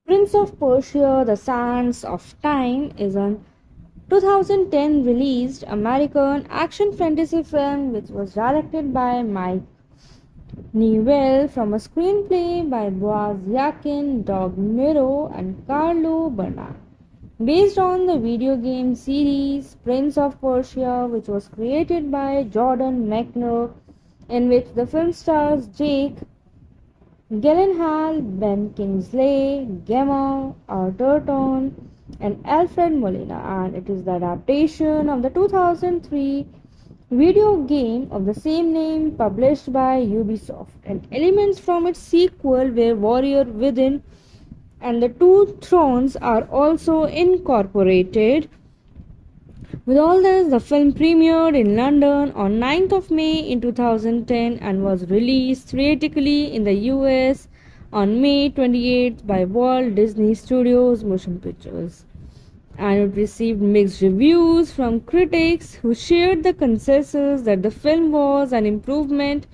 Prince of Persia: The Sands of Time is a 2010 released American action fantasy film which was directed by Mike Newell from a screenplay by Boaz Yakin, Doug Miro, and Carlo Burnett. Based on the video game series Prince of Persia, which was created by Jordan Mechner, in which the film stars Jake Gyllenhaal, Ben Kingsley, Gemma Arterton, and Alfred Molina, and it is the adaptation of the 2003 video game of the same name published by Ubisoft, and elements from its sequel were Warrior Within and the Two Thrones are also incorporated. With all this, the film premiered in London on 9th of May in 2010 and was released theatrically in the US on May 28th by Walt Disney Studios Motion Pictures. And it received mixed reviews from critics who shared the consensus that the film was an improvement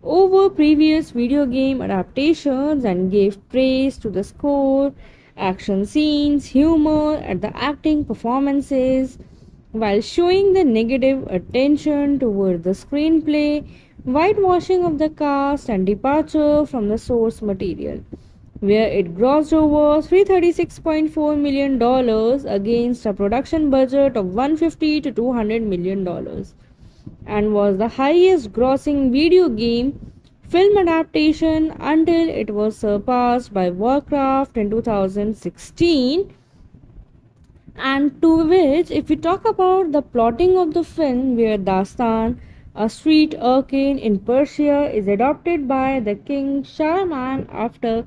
over previous video game adaptations and gave praise to the score, action scenes, humor, and the acting performances, while showing the negative attention toward the screenplay, whitewashing of the cast, and departure from the source material, where it grossed over $336.4 million against a production budget of $150 to $200 million, and was the highest grossing video game film adaptation until it was surpassed by Warcraft in 2016. And to which, if we talk about the plotting of the film, where Dastan, a street urchin in Persia, is adopted by the king Shahraman after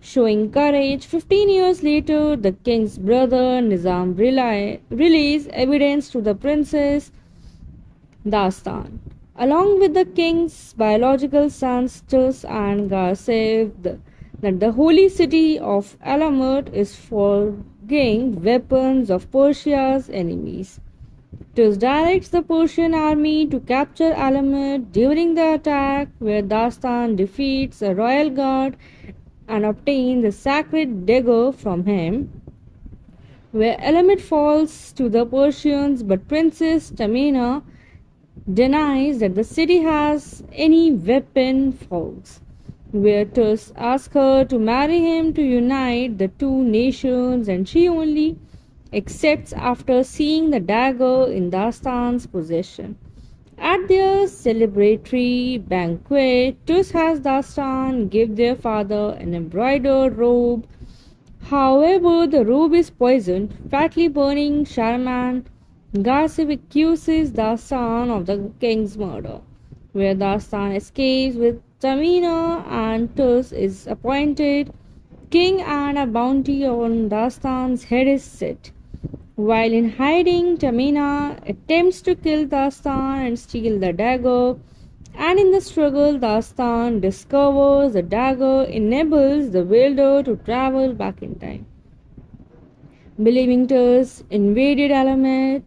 showing courage. 15 years later, the king's brother Nizam relays evidence to the princess Dastan, along with the king's biological sons Tus and Garsev, that the holy city of Alamut is forging weapons of Persia's enemies. Tus directs the Persian army to capture Alamut during the attack, where Dastan defeats a royal guard and obtains the sacred dagger from him, where Alamut falls to the Persians, but Princess Tamina denies that the city has any weapon forks, where Tus asks her to marry him to unite the two nations, and she only accepts after seeing the dagger in Dastan's possession. At their celebratory banquet, Tus has Dastan give their father an embroidered robe. However, the robe is poisoned, fatally burning Shahraman. Garsev accuses Dastan of the king's murder, where Dastan escapes with Tamina, and Tus is appointed king and a bounty on Dastan's head is set. While in hiding, Tamina attempts to kill Dastan and steal the dagger, and in the struggle, Dastan discovers the dagger enables the wielder to travel back in time. Believing Tus invaded Alamut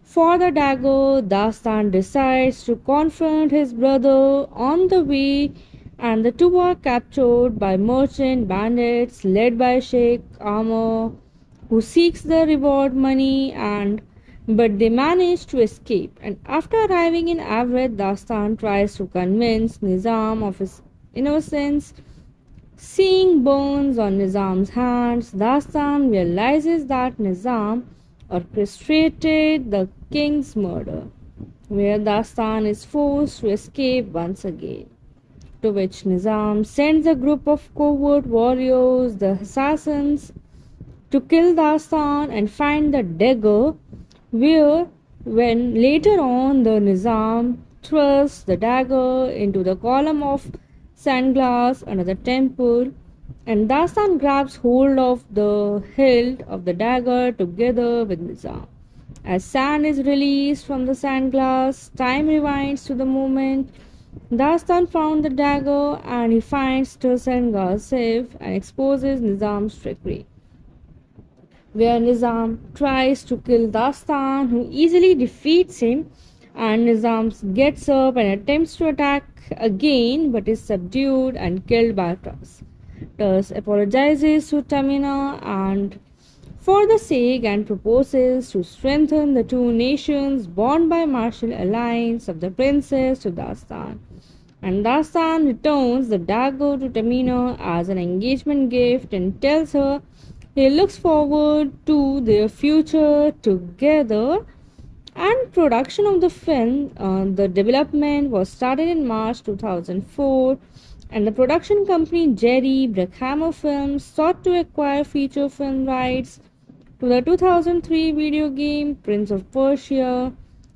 for the dagger, Dastan decides to confront his brother on the way, and the two are captured by merchant bandits led by Sheikh Amr, who seeks the reward money, but they manage to escape. And after arriving in Avred, Dastan tries to convince Nizam of his innocence. Seeing burns on Nizam's hands, Dastan realizes that Nizam orchestrated the king's murder, where Dastan is forced to escape once again. To which Nizam sends a group of covert warriors, the assassins, to kill Dastan and find the dagger, where when later on the Nizam thrusts the dagger into the column of sandglass under the temple, and Dastan grabs hold of the hilt of the dagger together with Nizam. As sand is released from the sandglass, time rewinds to the moment Dastan found the dagger, and he finds Tus and Garsev and exposes Nizam's trickery, where Nizam tries to kill Dastan, who easily defeats him, and Nizam gets up and attempts to attack again but is subdued and killed by Tus. Thus apologizes to Tamina and for the sake and proposes to strengthen the two nations bound by martial alliance of the princess to Dastan. And Dastan returns the dagger to Tamina as an engagement gift and tells her he looks forward to their future together. And production of the film, the development was started in March 2004, and the production company Jerry Bruckheimer Films sought to acquire feature film rights to the 2003 video game Prince of Persia,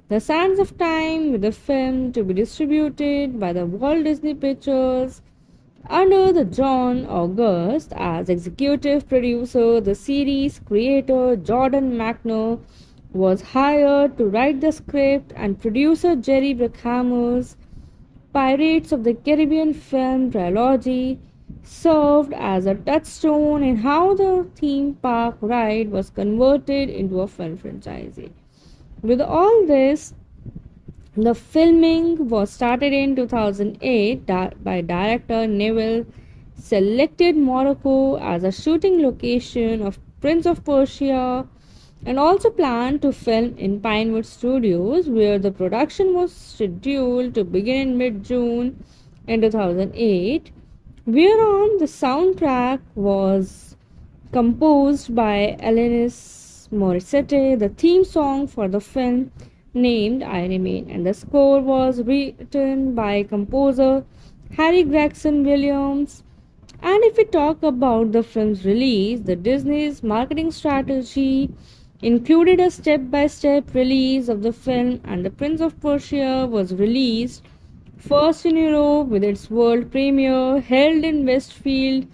The Sands of Time, with the film to be distributed by the Walt Disney Pictures under the John August as executive producer. The series creator Jordan McNair was hired to write the script, and producer Jerry Bruckheimer's Pirates of the Caribbean film trilogy served as a touchstone in how the theme park ride was converted into a film franchise. With all this, the filming was started in 2008 by director Neville selected Morocco as a shooting location of Prince of Persia and also planned to film in Pinewood Studios, where the production was scheduled to begin in mid June in 2008, whereon the soundtrack was composed by Alanis Morissette, the theme song for the film named I Remain, and the score was written by composer Harry Gregson Williams. And if we talk about the film's release, the Disney's marketing strategy included a step-by-step release of the film, and The Prince of Persia was released first in Europe with its world premiere held in Westfield,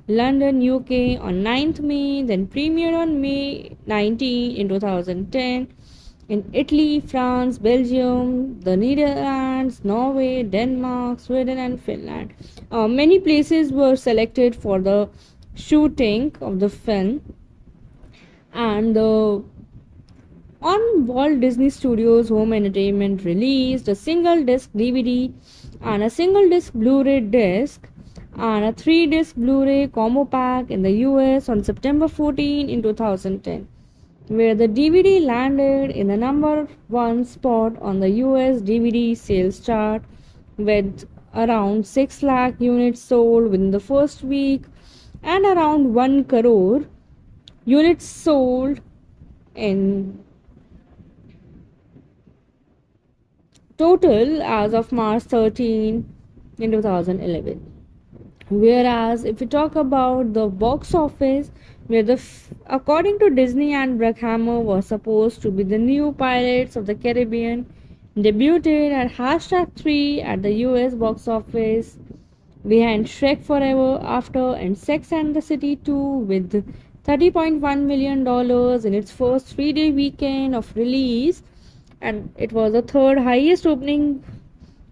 London, UK on 9th May, then premiered on May 19 in 2010 in Italy, France, Belgium, the Netherlands, Norway, Denmark, Sweden, and Finland. Many places were selected for the shooting of the film, and on Walt Disney Studios Home Entertainment released a single disc DVD and a single disc Blu-ray disc and a 3-disc Blu-ray combo pack in the US on September 14 in 2010, where the DVD landed in the number 1 spot on the US DVD sales chart with around 6 lakh units sold within the first week and around 1 crore units sold in total as of March 13 in 2011. Whereas if we talk about the box office, where according to Disney and Bruckheimer was supposed to be the new Pirates of the Caribbean, debuted at hashtag 3 at the US box office behind Shrek Forever After and Sex and the City 2 with $30.1 million in its first 3-day weekend of release, and it was the third highest opening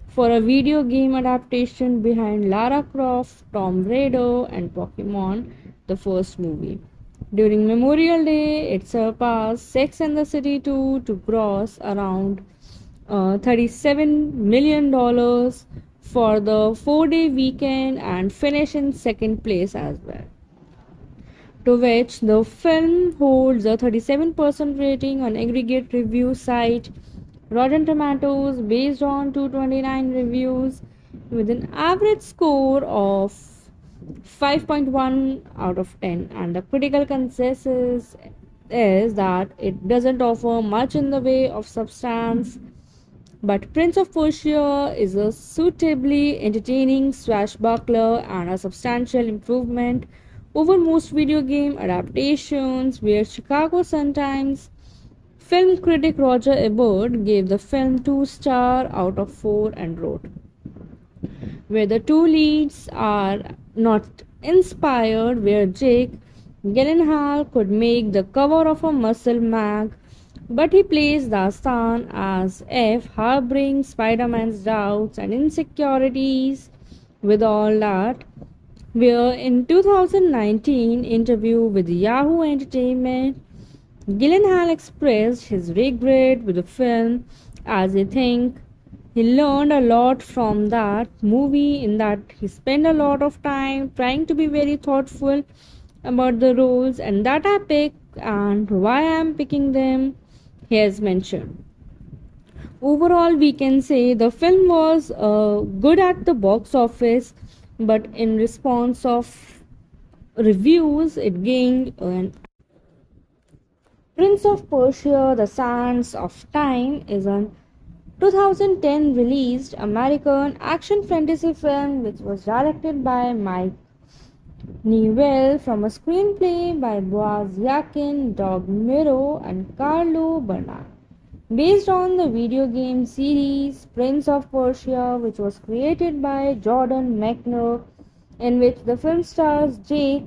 for a video game adaptation behind Lara Croft, Tomb Raider, and Pokemon, the first movie. During Memorial Day, it surpassed Sex and the City 2 to gross around $37 million for the 4-day weekend and finish in second place as well. To which the film holds a 37% rating on aggregate review site Rotten Tomatoes based on 229 reviews with an average score of 5.1 out of 10, and the critical consensus is that it doesn't offer much in the way of substance, but Prince of Persia is a suitably entertaining swashbuckler and a substantial improvement over most video game adaptations, where Chicago Sun-Times film critic Roger Ebert gave the film 2 stars out of 4 and wrote, where the two leads are not inspired, where Jake Gyllenhaal could make the cover of a muscle mag, but he plays Dastan as F, harboring Spider-Man's doubts and insecurities. With all that, where in 2019 interview with Yahoo Entertainment, Gyllenhaal expressed his regret with the film as he thinks He learned a lot from that movie, in that he spent a lot of time trying to be very thoughtful about the roles and that I pick and why I'm picking them. He has mentioned. Overall, we can say the film was good at the box office, but in response of reviews, it gained an Prince of Persia: The Sands of Time is an 2010 released American action fantasy film which was directed by Mike Newell from a screenplay by Boaz Yakin, Doug Miro, and Carlo Bernard. Based on the video game series Prince of Persia, which was created by Jordan Mechner, in which the film stars Jake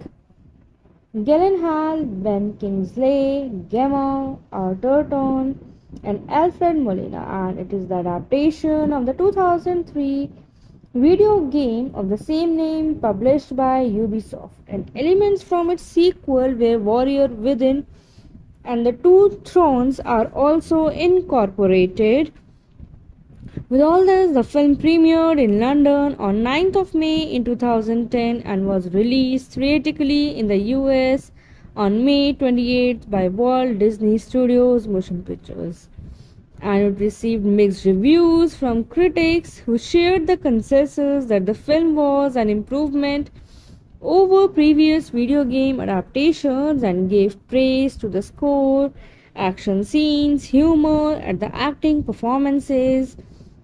Gyllenhaal, Ben Kingsley, Gemma Arterton, and Alfred Molina, and it is the adaptation of the 2003 video game of the same name published by Ubisoft, and elements from its sequel were Warrior Within and the Two Thrones are also incorporated. With all this, the film premiered in London on 9th of May in 2010 and was released theatrically in the US on May 28th by Walt Disney Studios Motion Pictures. And it received mixed reviews from critics who shared the consensus that the film was an improvement over previous video game adaptations and gave praise to the score, action scenes, humor, and the acting performances,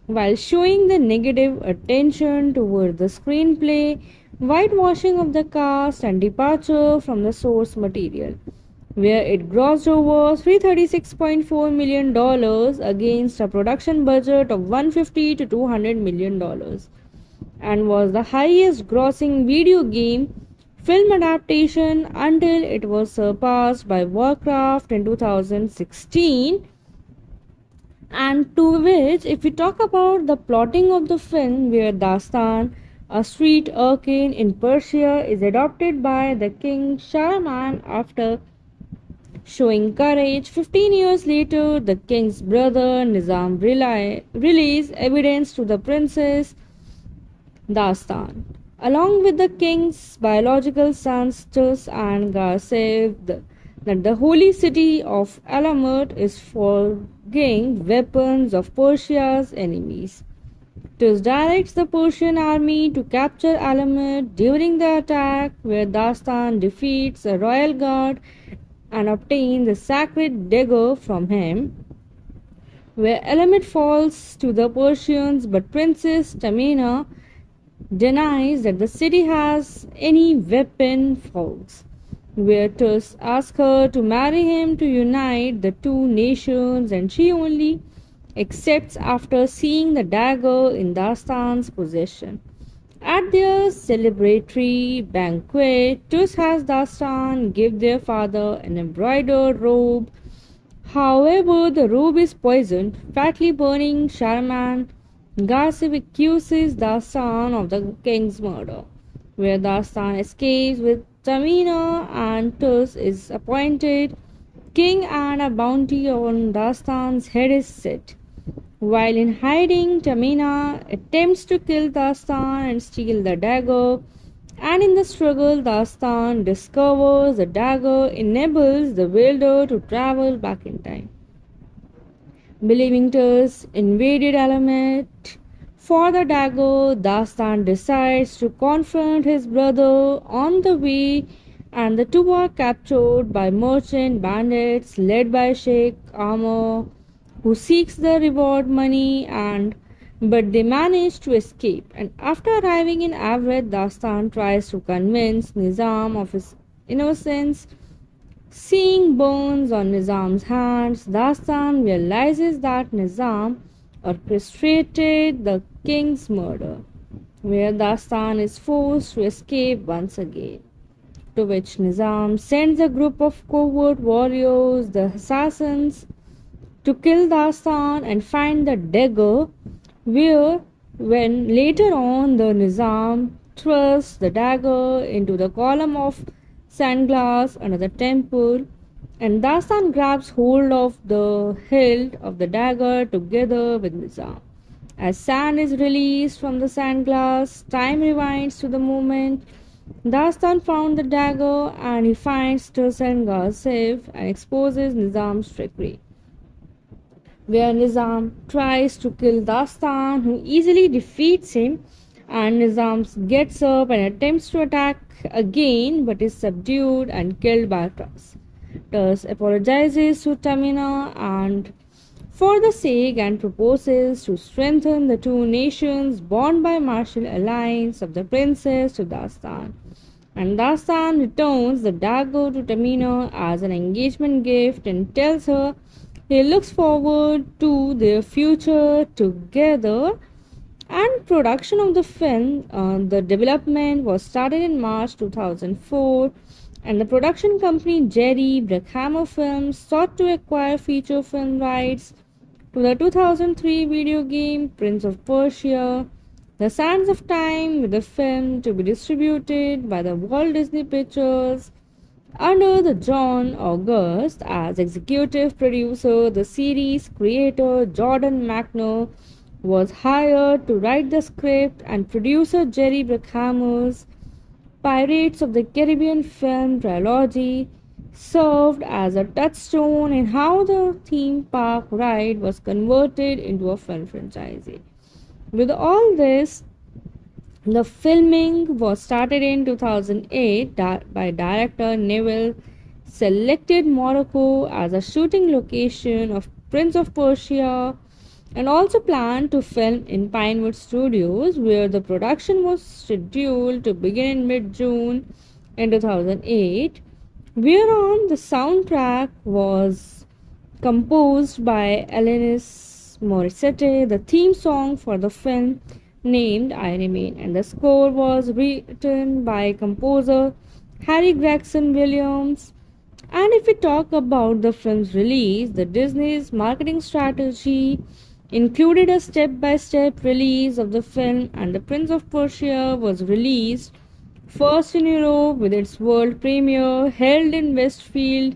while showing the negative attention toward the screenplay, whitewashing of the cast, and departure from the source material, where it grossed over $336.4 million against a production budget of $150 to $200 million, and was the highest grossing video game film adaptation until it was surpassed by Warcraft in 2016. And to which, if we talk about the plotting of the film, where Dastan, a street urchin in Persia, is adopted by the king Shahraman after showing courage. 15 years later, the king's brother Nizam relays evidence to the princess Dastan, along with the king's biological sons Tus and Garsev, that the holy city of Alamut is forging weapons of Persia's enemies. Tus directs the Persian army to capture Alamut during the attack, where Dastan defeats a royal guard and obtains the sacred dagger from him, where Alamut falls to the Persians, but Princess Tamina denies that the city has any weapon faults, where Tus asks her to marry him to unite the two nations, and she only accepts after seeing the dagger in Dastan's possession. At their celebratory banquet, Tus has Dastan give their father an embroidered robe. However, the robe is poisoned, fatally burning Shahraman. Garsev accuses Dastan of the king's murder, where Dastan escapes with Tamina, and Tus is appointed king and a bounty on Dastan's head is set. While in hiding, Tamina attempts to kill Dastan and steal the dagger, and in the struggle, Dastan discovers the dagger enables the wielder to travel back in time. Believing Tus invaded Alamut for the dagger, Dastan decides to confront his brother on the way, and the two are captured by merchant bandits led by Sheikh Amr, who seeks the reward money, but they manage to escape. And after arriving in Avred, Dastan tries to convince Nizam of his innocence. Seeing burns on Nizam's hands, Dastan realizes that Nizam orchestrated the king's murder, where Dastan is forced to escape once again. To which Nizam sends a group of covert warriors, the assassins, to kill Dastan and find the dagger, where when later on the Nizam thrusts the dagger into the column of sandglass under the temple, and Dastan grabs hold of the hilt of the dagger together with Nizam. As sand is released from the sand glass, time rewinds to the moment Dastan found the dagger and he finds Tursanga's safe and exposes Nizam's trickery. Where Nizam tries to kill Dastan, who easily defeats him, and Nizam gets up and attempts to attack again but is subdued and killed by Turs. Turs apologizes to Tamina and for the sake and proposes to strengthen the two nations bound by martial alliance of the princess to Dastan. And Dastan returns the dagger to Tamina as an engagement gift and tells her he looks forward to their future together. And production of the film, the development was started in March 2004, and the production company Jerry Bruckheimer Films sought to acquire feature film rights to the 2003 video game Prince of Persia, The Sands of Time, with the film to be distributed by the Walt Disney Pictures under the John August as executive producer. The series creator Jordan McNair was hired to write the script, and producer Jerry Bruckheimer's Pirates of the Caribbean film trilogy served as a touchstone in how the theme park ride was converted into a film franchise. With all this, the filming was started in 2008 by director Neville selected Morocco as a shooting location of Prince of Persia and also planned to film in Pinewood Studios, where the production was scheduled to begin in mid-June in 2008, whereon the soundtrack was composed by Alanis Morissette, the theme song for the film named I Remain, and the score was written by composer Harry Gregson Williams. And if we talk about the film's release, the Disney's marketing strategy included a step-by-step release of the film, and The Prince of Persia was released first in Europe with its world premiere held in Westfield,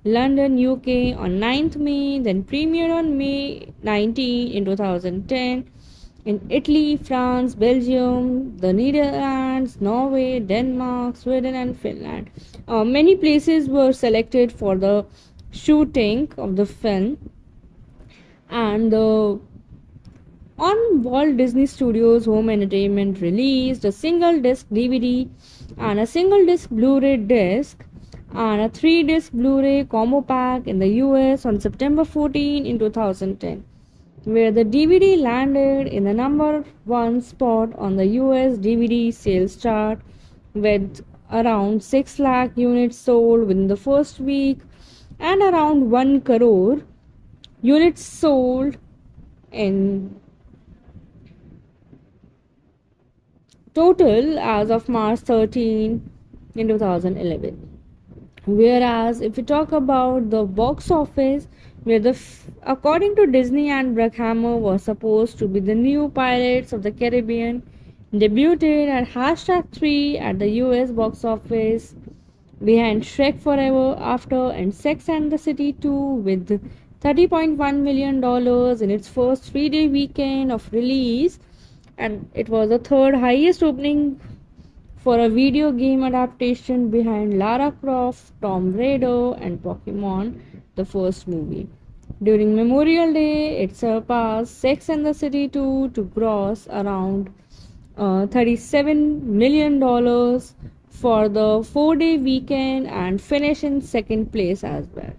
London, UK on 9th May, then premiered on May 19 in 2010 in Italy, France, Belgium, the Netherlands, Norway, Denmark, Sweden, and Finland. Many places were selected for the shooting of the film, and on Walt Disney Studios Home Entertainment released a single disc DVD and a single disc Blu-ray disc and a 3-disc Blu-ray combo pack in the US on September 14 in 2010, where the DVD landed in the number 1 spot on the US DVD sales chart with around 6 lakh units sold within the first week and around 1 crore units sold in total as of March 13 in 2011. Whereas if we talk about the box office, where according to Disney and Bruckheimer was supposed to be the new Pirates of the Caribbean, debuted at #3 at the US box office behind Shrek Forever After and Sex and the City 2 with $30.1 million in its first 3-day weekend of release, and it was the third highest opening for a video game adaptation behind Lara Croft, Tomb Raider, and Pokemon, the first movie. During Memorial Day, it surpassed Sex and the City 2 to gross around $37 million for the 4-day weekend and finish in second place as well.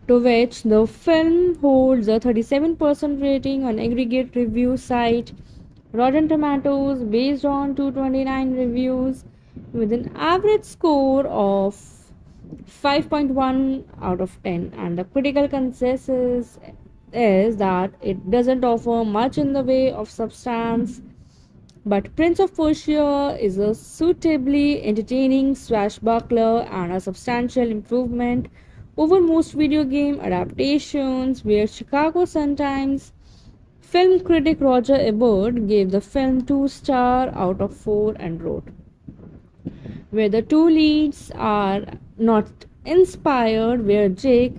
To which the film holds a 37% rating on aggregate review site Rotten Tomatoes based on 229 reviews with an average score of 5.1 out of 10, and the critical consensus is that it doesn't offer much in the way of substance, but Prince of Persia is a suitably entertaining swashbuckler and a substantial improvement over most video game adaptations, where Chicago Sun-Times film critic Roger Ebert gave the film 2 stars out of 4 and wrote, where the two leads are not inspired, where Jake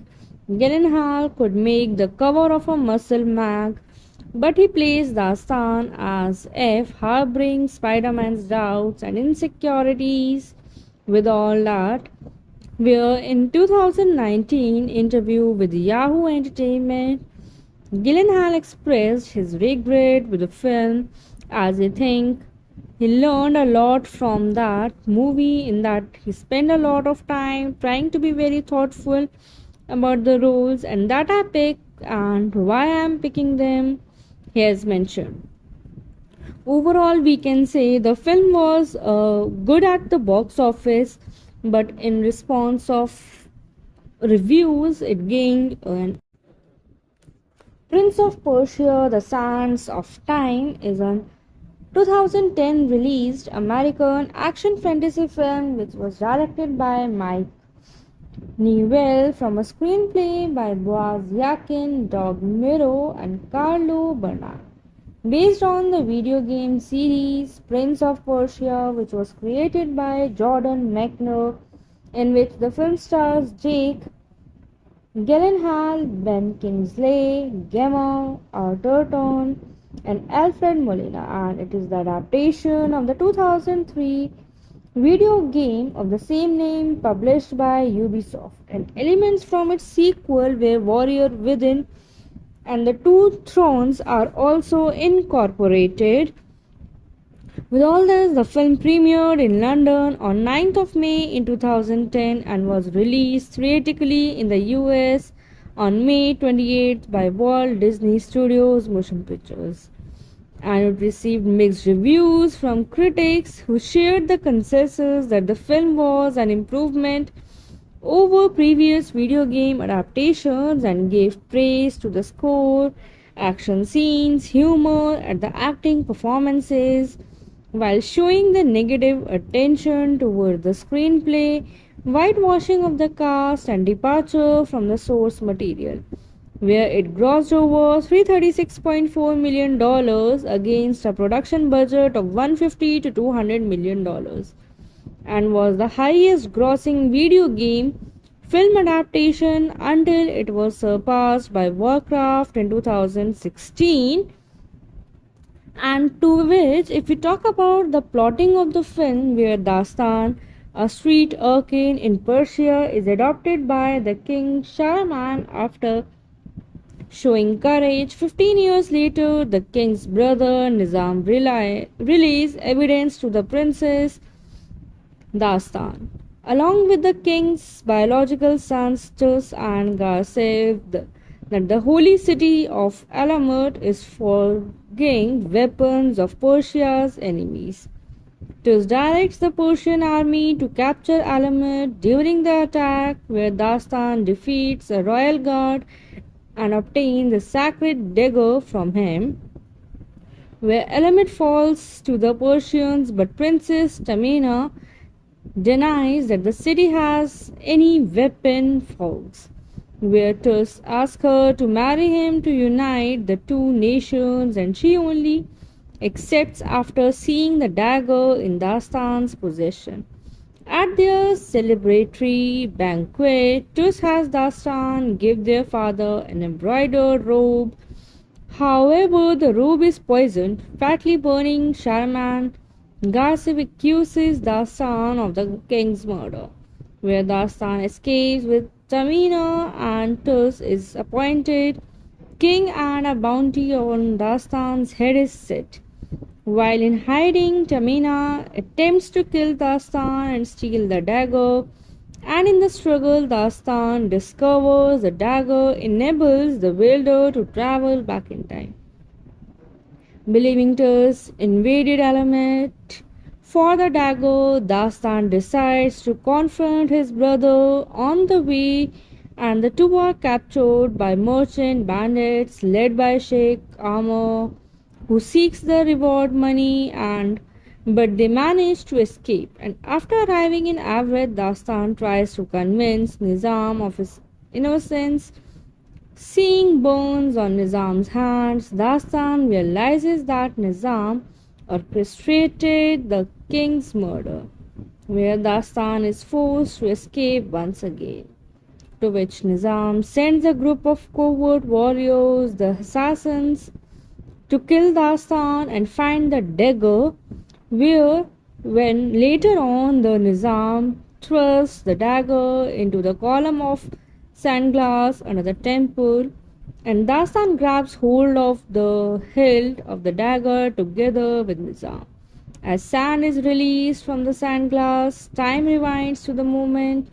Gyllenhaal could make the cover of a muscle mag But he plays Dastan as if harboring Spider Man's doubts and insecurities. With all that, where in 2019 interview with Yahoo Entertainment, Gyllenhaal expressed his regret with the film as he think he learned a lot from that movie in that he spent a lot of time trying to be very thoughtful about the roles and that I pick and why I'm picking them. He has mentioned. Overall, we can say the film was good at the box office, but in response of reviews, it gained an Prince of Persia: The Sands of Time is a 2010 released American action fantasy film which was directed by Mike Newell from a screenplay by Boaz Yakin, Doug Miro, and Carlo Bernard. Based on the video game series Prince of Persia, which was created by Jordan Mechner, in which the film stars Jake Gyllenhaal, Ben Kingsley, Gemma Arterton, and Alfred Molina, and it is the adaptation of the 2003 video game of the same name published by Ubisoft, and elements from its sequel were Warrior Within and the Two Thrones are also incorporated. With all this, the film premiered in London on 9th of May in 2010 and was released theatrically in the US on May 28th by Walt Disney Studios Motion Pictures. And it received mixed reviews from critics who shared the consensus that the film was an improvement over previous video game adaptations and gave praise to the score, action scenes, humor, and the acting performances, while showing the negative attention toward the screenplay, whitewashing of the cast, and departure from the source material, where it grossed over $336.4 million against a production budget of $150 to $200 million, and was the highest grossing video game film adaptation until it was surpassed by Warcraft in 2016. And to which, if we talk about the plotting of the film, where Dastan, a street urchin in Persia, is adopted by the king Shahraman after showing courage. 15 years later, the king's brother Nizam relays evidence to the princess Dastan, along with the king's biological sons Tus and Garsev, that the holy city of Alamut is forging weapons of Persia's enemies. Tus directs the Persian army to capture Alamut during the attack, where Dastan defeats a royal guard and obtains the sacred dagger from him, where Alamut falls to the Persians, but Princess Tamina denies that the city has any weapon forged, where Tus asks her to marry him to unite the two nations, and she only accepts after seeing the dagger in Dastan's possession. At their celebratory banquet, Tus has Dastan give their father an embroidered robe. However, the robe is poisoned, fatally burning Shahraman. Garsev accuses Dastan of the king's murder, where Dastan escapes with Tamina, and Tus is appointed king and a bounty on Dastan's head is set. While in hiding, Tamina attempts to kill Dastan and steal the dagger, and in the struggle, Dastan discovers the dagger enables the wielder to travel back in time. Believing Tus invaded Alamut for the dagger, Dastan decides to confront his brother on the way, and the two are captured by merchant bandits led by Sheikh Amr, who seeks the reward money, and but they manage to escape. And after arriving in Avred, Dastan tries to convince Nizam of his innocence. Seeing burns on Nizam's hands, Dastan realizes that Nizam orchestrated the king's murder, where Dastan is forced to escape once again. To which Nizam sends a group of covert warriors, the assassins, to kill Dastan and find the dagger, where when later on the Nizam thrusts the dagger into the column of sandglass under the temple, and Dastan grabs hold of the hilt of the dagger together with Nizam. As sand is released from the sandglass, time rewinds to the moment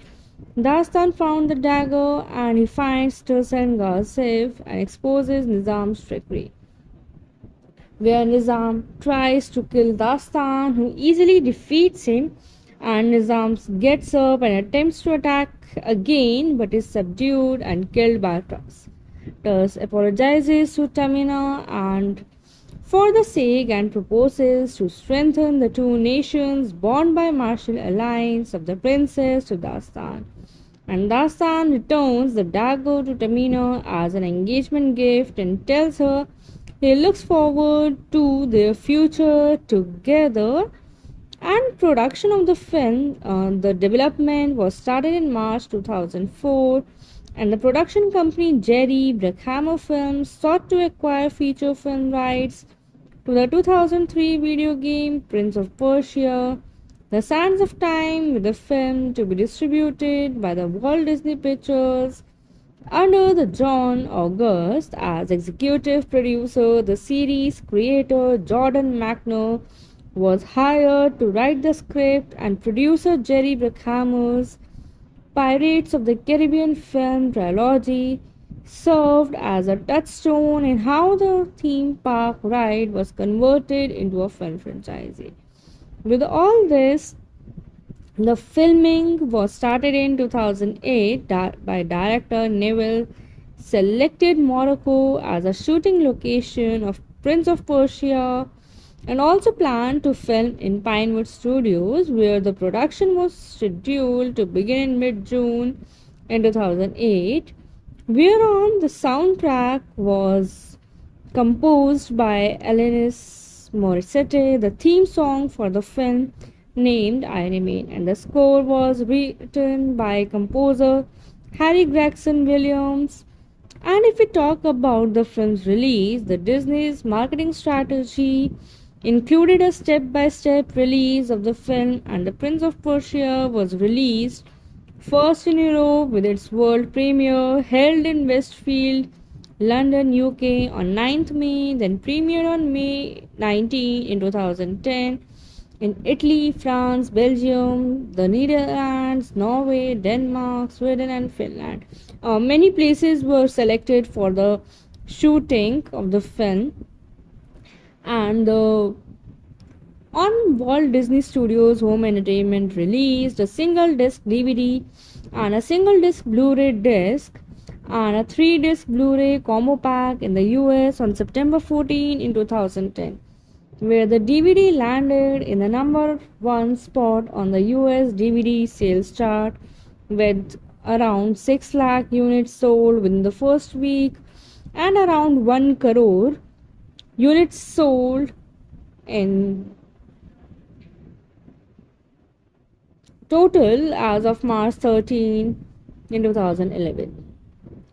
Dastan found the dagger and he finds Tursengar safe and exposes Nizam's trickery. Where Nizam tries to kill Dastan, who easily defeats him, and Nizam gets up and attempts to attack again but is subdued and killed by Turs. Turs apologizes to Tamina and for the sake and proposes to strengthen the two nations bound by martial alliance of the princess to Dastan. And Dastan returns the dagger to Tamina as an engagement gift and tells her he looks forward to their future together. And production of the film, the development was started in March 2004, and the production company Jerry Bruckheimer Films sought to acquire feature film rights to the 2003 video game Prince of Persia, The Sands of Time, with the film to be distributed by the Walt Disney Pictures under the John August as executive producer. The series creator Jordan McNair was hired to write the script, and producer Jerry Bruckheimer's Pirates of the Caribbean film trilogy served as a touchstone in how the theme park ride was converted into a film franchise. With all this, the filming was started in 2008 by director Neville, selected Morocco as a shooting location of Prince of Persia, and also planned to film in Pinewood Studios, where the production was scheduled to begin in mid June in 2008, whereon the soundtrack was composed by Alanis Morissette, the theme song for the film named I Remain, and the score was written by composer Harry Gregson Williams. And if we talk about the film's release, the Disney's marketing strategy included a step-by-step release of the film, and The Prince of Persia was released first in Europe with its world premiere held in Westfield, London, UK on 9th May, then premiered on May 19 in 2010 in Italy, France, Belgium, the Netherlands, Norway, Denmark, Sweden, and Finland. Many places were selected for the shooting of the film, and on Walt Disney Studios Home Entertainment released a single disc DVD and a single disc Blu-ray disc and a 3-disc Blu-ray combo pack in the US on September 14 in 2010, where the DVD landed in the number 1 spot on the US DVD sales chart with around 6 lakh units sold within the first week and around 1 crore units sold in total as of March 13 in 2011.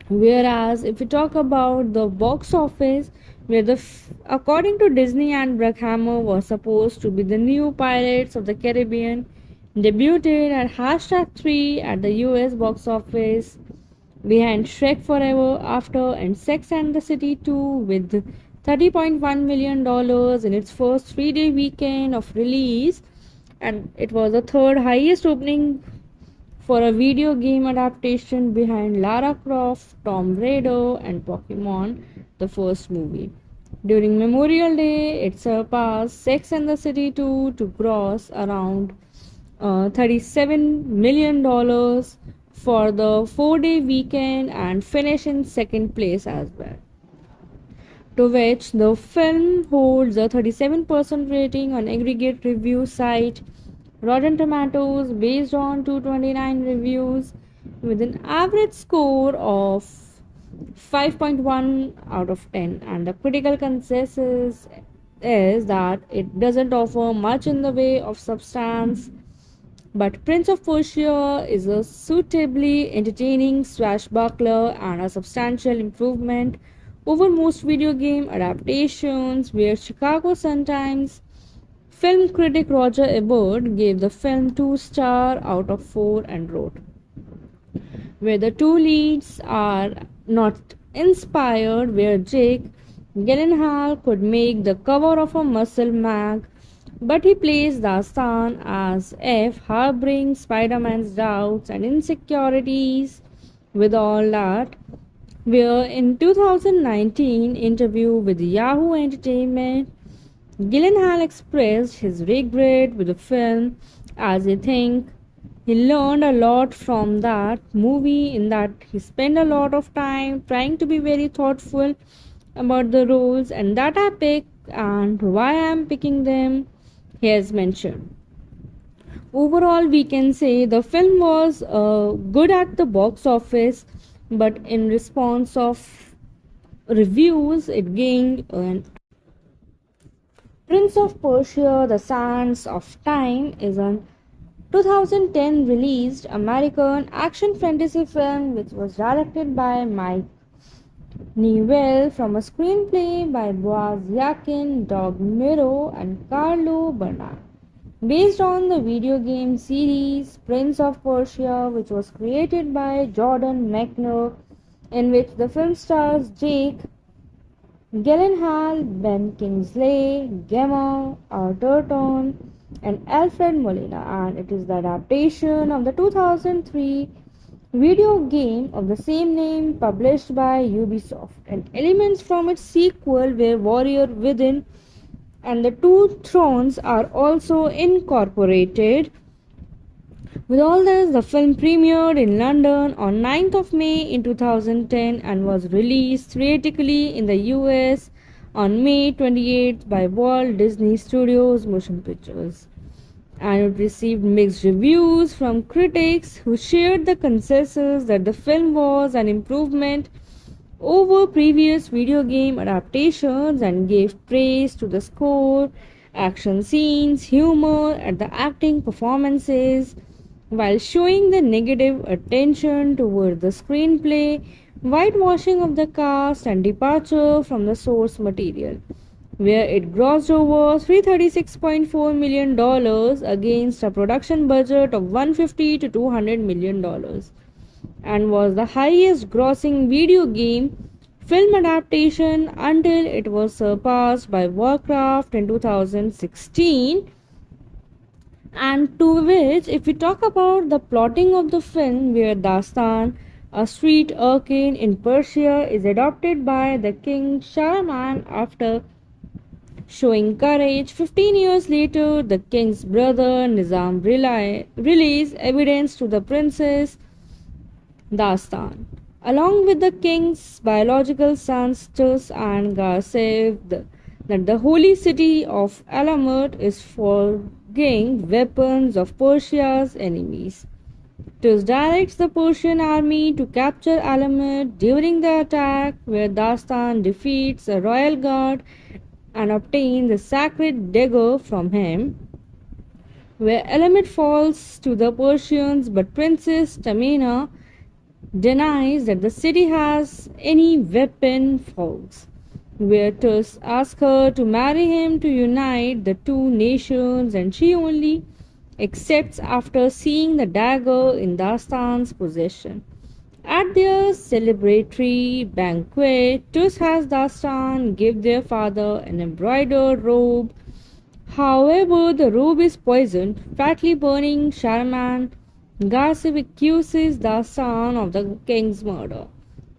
Whereas if we talk about the box office, where according to Disney and Bruckheimer was supposed to be the new Pirates of the Caribbean, debuted at #3 at the US box office behind Shrek Forever After and Sex and the City 2 with $30.1 million in its first 3-day weekend of release, and it was the third highest opening for a video game adaptation behind Lara Croft, Tomb Raider, and Pokemon, the first movie. During Memorial Day, it surpassed Sex and the City 2 to gross around $37 million for the 4-day weekend and finish in second place as well. To which the film holds a 37% rating on aggregate review site Rotten Tomatoes based on 229 reviews with an average score of 5.1 out of 10, and the critical consensus is that it doesn't offer much in the way of substance, but Prince of Persia is a suitably entertaining swashbuckler and a substantial improvement over most video game adaptations, where Chicago Sun-Times film critic Roger Ebert gave the film 2 star out of 4 and wrote, where the two leads are not inspired, where Jake Gyllenhaal could make the cover of a muscle mag, but he plays Dastan as if harboring Spider-Man's doubts and insecurities. With all that, where in 2019 interview with Yahoo Entertainment, Gyllenhaal expressed his regret with the film as he think he learned a lot from that movie, in that he spent a lot of time trying to be very thoughtful about the roles and that I pick and why I am picking them. He has mentioned. Overall, we can say the film was good at the box office, but in response of reviews, it gained an Prince of Persia: The Sands of Time is a 2010 released American action fantasy film which was directed by Mike Newell from a screenplay by Boaz Yakin, Doug Miro, and Carlo Bernard. Based on the video game series Prince of Persia, which was created by Jordan Mechner, in which the film stars Jake Gyllenhaal, Ben Kingsley, Gemma Arterton, and Alfred Molina, and it is the adaptation of the 2003 video game of the same name published by Ubisoft, and elements from its sequel were Warrior Within and the Two Thrones are also incorporated. With all this, the film premiered in London on 9th of May in 2010 and was released theatrically in the US on May 28th by Walt Disney Studios Motion Pictures. And it received mixed reviews from critics who shared the consensus that the film was an improvement over previous video game adaptations and gave praise to the score, action scenes, humor, and the acting performances, while showing the negative attention toward the screenplay, whitewashing of the cast, and departure from the source material, where it grossed over $336.4 million against a production budget of $150 to $200 million, and was the highest grossing video game film adaptation until it was surpassed by Warcraft in 2016. And to which, if we talk about the plotting of the film, where Dastan, a street urchin in Persia, is adopted by the king Shahraman after showing courage. 15 years later, the king's brother Nizam released evidence to the princess Dastan, along with the king's biological sons Tus and Garsev, that the holy city of Alamut is forging weapons of Persia's enemies. Tus directs the Persian army to capture Alamut during the attack, where Dastan defeats a royal guard and obtains the sacred dagger from him, where Alamut falls to the Persians, but Princess Tamina denies that the city has any weapon faults, where Tus asks her to marry him to unite the two nations, and she only accepts after seeing the dagger in Dastan's possession. At their celebratory banquet, Tus has Dastan give their father an embroidered robe. However, the robe is poisoned, fatally burning Shahraman. Garsev accuses Dastan of the king's murder,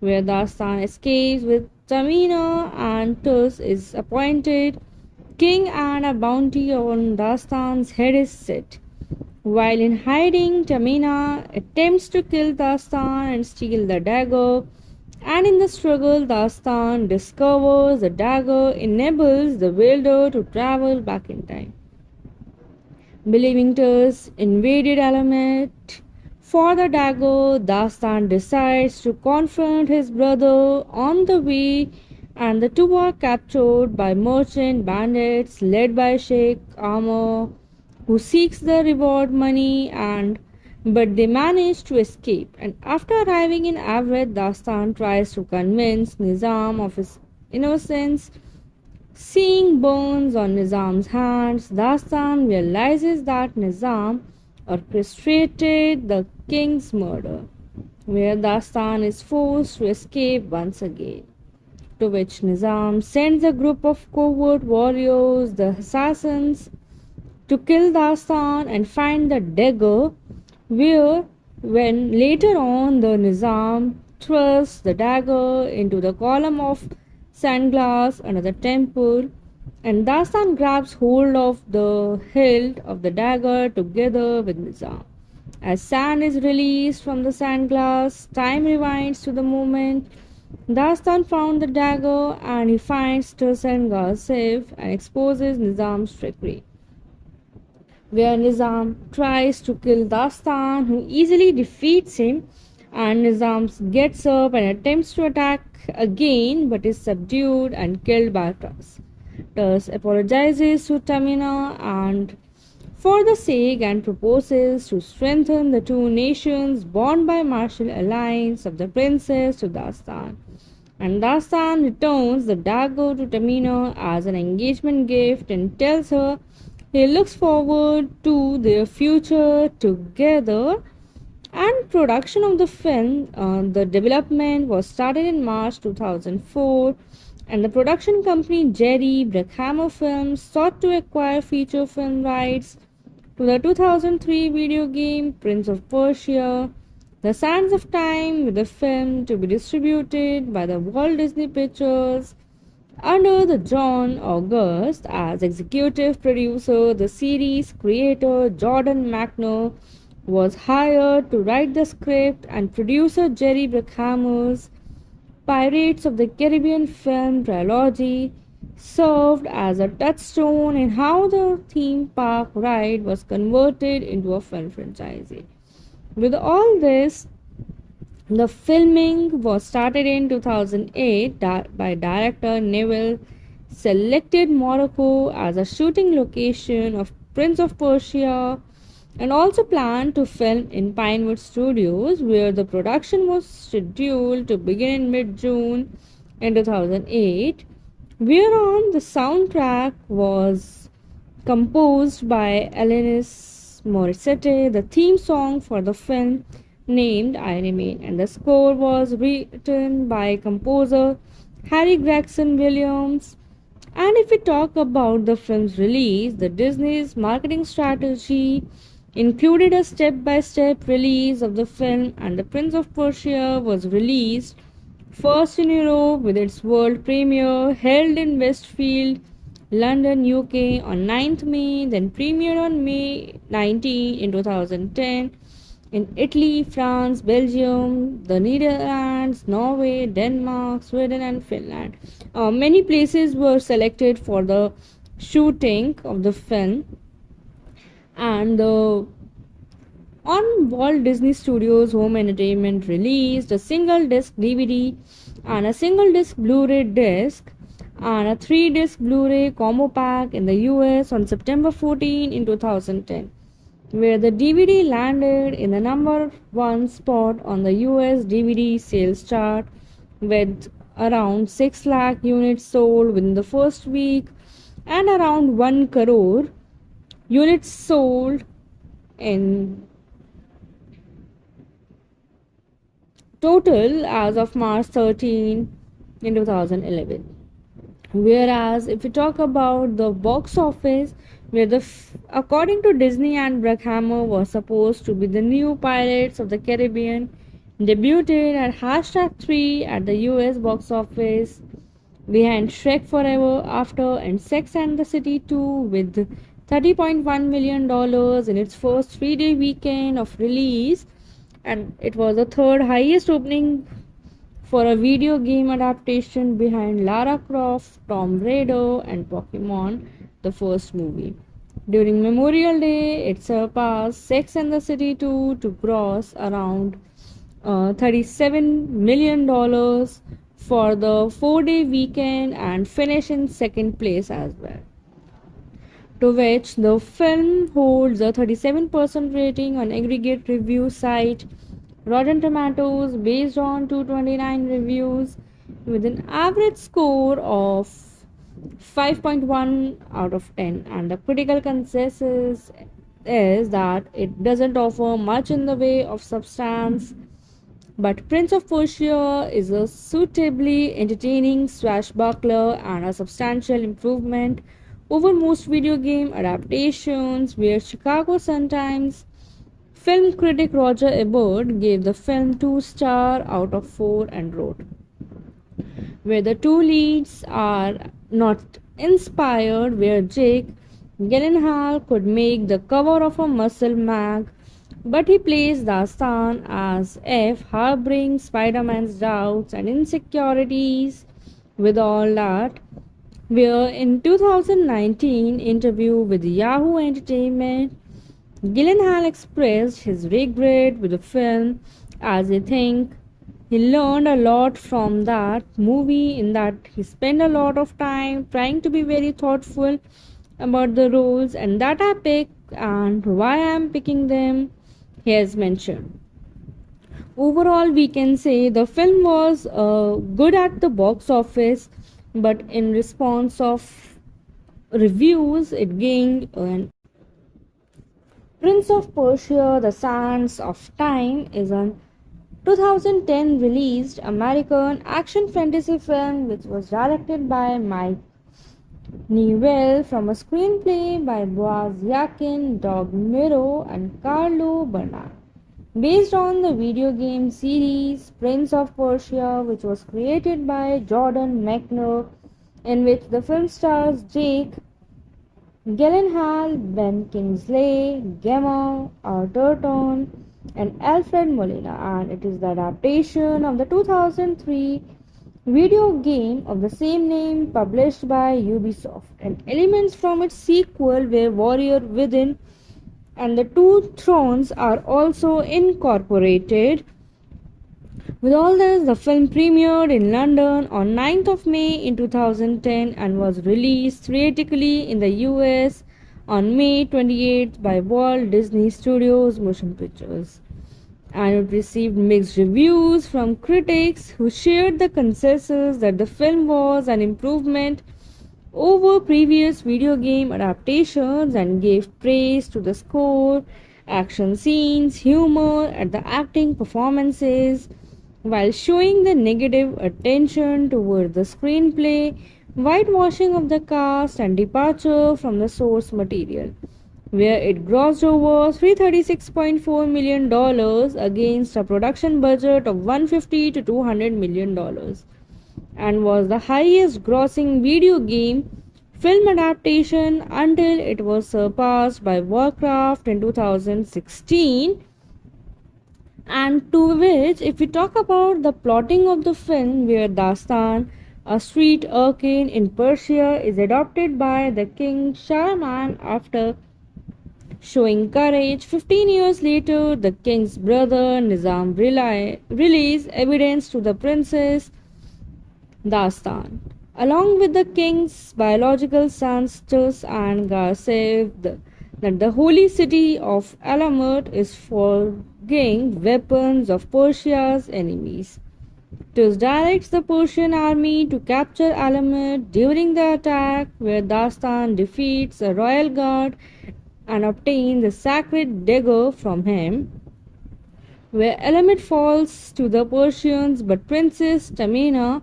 where Dastan escapes with Tamina, and Tus is appointed king and a bounty on Dastan's head is set. While in hiding, Tamina attempts to kill Dastan and steal the dagger, and in the struggle, Dastan discovers the dagger enables the wielder to travel back in time. Believing Tus invaded Alamut for the dagger, Dastan decides to confront his brother on the way, and the two are captured by merchant bandits led by Sheikh Amr, who seeks the reward money, but they manage to escape. And after arriving in Avred, Dastan tries to convince Nizam of his innocence. Seeing burns on Nizam's hands, Dastan realizes that Nizam orchestrated the king's murder, where Dastan is forced to escape once again. To which Nizam sends a group of covert warriors, the assassins, to kill Dastan and find the dagger, where, when later on the Nizam thrusts the dagger into the column of sandglass under the temple, and Dastan grabs hold of the hilt of the dagger together with Nizam. As sand is released from the sandglass, time rewinds to the moment Dastan found the dagger and he finds Tursengar safe and exposes Nizam's trickery, where Nizam tries to kill Dastan, who easily defeats him, and Nizam gets up and attempts to attack again but is subdued and killed by Turs. Turs apologizes to Tamina and for the sake and proposes to strengthen the two nations bound by martial alliance of the princess to Dastan. And Dastan returns the dagger to Tamina as an engagement gift and tells her he looks forward to their future together. And production of the film, the development was started in March 2004, and the production company Jerry Bruckheimer Films sought to acquire feature film rights to the 2003 video game Prince of Persia: The Sands of Time, with the film to be distributed by the Walt Disney Pictures under the John August as executive producer. The series creator Jordan McNair was hired to write the script, and producer Jerry Bruckheimer's Pirates of the Caribbean film trilogy served as a touchstone in how the theme park ride was converted into a film franchise. With all this, the filming was started in 2008 by director Neville, selected Morocco as a shooting location of Prince of Persia, and also planned to film in Pinewood Studios, where the production was scheduled to begin in mid-June in 2008, whereon the soundtrack was composed by Alanis Morissette, the theme song for the film named I Remain, and the score was written by composer Harry Gregson Williams. And if we talk about the film's release, the Disney's marketing strategy included a step-by-step release of the film, and The Prince of Persia was released first in Europe with its world premiere held in Westfield, London, UK on 9th May, then premiered on May 19 in 2010 in Italy, France, Belgium, the Netherlands, Norway, Denmark, Sweden, and Finland. Many places were selected for the shooting of the film, and on Walt Disney Studios Home Entertainment released a single disc DVD and a single disc Blu-ray disc and a 3-disc Blu-ray combo pack in the US on September 14 in 2010, where the DVD landed in the number 1 spot on the US DVD sales chart with around 6 lakh units sold within the first week and around 1 crore units sold in total as of March 13 in 2011. Whereas if we talk about the box office, where according to Disney and Bruckheimer was supposed to be the new Pirates of the Caribbean, debuted at #3 at the US box office behind Shrek Forever After and Sex and the City 2 with $30.1 million in its first 3-day weekend of release, and it was the third highest opening for a video game adaptation behind Lara Croft, Tomb Raider, and Pokemon, the first movie. During Memorial Day, it surpassed Sex and the City 2 to gross around $37 million for the 4-day weekend and finish in second place as well. To which the film holds a 37% rating on aggregate review site Rotten Tomatoes based on 229 reviews, with an average score of 5.1 out of 10, and the critical consensus is that it doesn't offer much in the way of substance. But Prince of Persia is a suitably entertaining swashbuckler and a substantial improvement over most video game adaptations, where Chicago Sun-Times film critic Roger Ebert gave the film 2 star out of 4 and wrote, where the two leads are not inspired, where Jake Gyllenhaal could make the cover of a muscle mag, but he plays Dastan as if harboring Spider-Man's doubts and insecurities. With all that, where in 2019 interview with Yahoo Entertainment, Gyllenhaal expressed his regret with the film as he think he learned a lot from that movie, in that he spent a lot of time trying to be very thoughtful about the roles and that I pick and why I am picking them. He has mentioned. Overall, we can say the film was good at the box office, but in response of reviews, it gained an Prince of Persia: The Sands of Time is an 2010 released American action fantasy film which was directed by Mike Newell from a screenplay by Boaz Yakin, Doug Miro, and Carlo Bernard. Based on the video game series Prince of Persia, which was created by Jordan Mechner, in which the film stars Jake Gyllenhaal, Ben Kingsley, Gemma Arterton, and Alfred Molina, and it is the adaptation of the 2003 video game of the same name published by Ubisoft, and elements from its sequel were Warrior Within and the Two Thrones are also incorporated. With all this, the film premiered in London on 9th of May in 2010 and was released theatrically in the US on May 28th by Walt Disney Studios Motion Pictures. And it received mixed reviews from critics who shared the consensus that the film was an improvement over previous video game adaptations and gave praise to the score, action scenes, humor, and the acting performances, while showing the negative attention toward the screenplay, whitewashing of the cast, and departure from the source material, where it grossed over $336.4 million against a production budget of $150 to $200 million, and was the highest grossing video game film adaptation until it was surpassed by Warcraft in 2016. And to which, if we talk about the plotting of the film, where Dastan, a street urchin in Persia, is adopted by the king Shahraman after showing courage. 15 years later, the king's brother Nizam relays evidence to the princess Dastan, along with the king's biological sons Tus and Garsev, that the holy city of Alamut is forging weapons of Persia's enemies. Tus directs the Persian army to capture Alamut during the attack, where Dastan defeats a royal guard and obtains the sacred dagger from him, where Alamut falls to the Persians, but Princess Tamina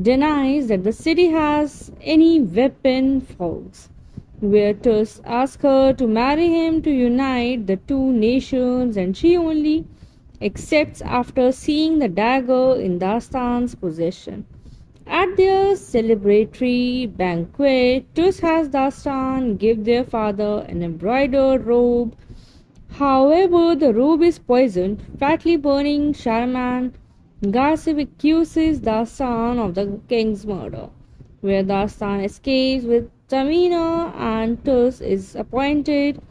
denies that the city has any weapon faults, where Tus asks her to marry him to unite the two nations, and she only accepts after seeing the dagger in Dastan's possession. At their celebratory banquet, Tus has Dastan give their father an embroidered robe. However, the robe is poisoned, fatally burning Shahraman. Garsev accuses Dastan of the king's murder, where Dastan escapes with Tamina, and Tus is appointed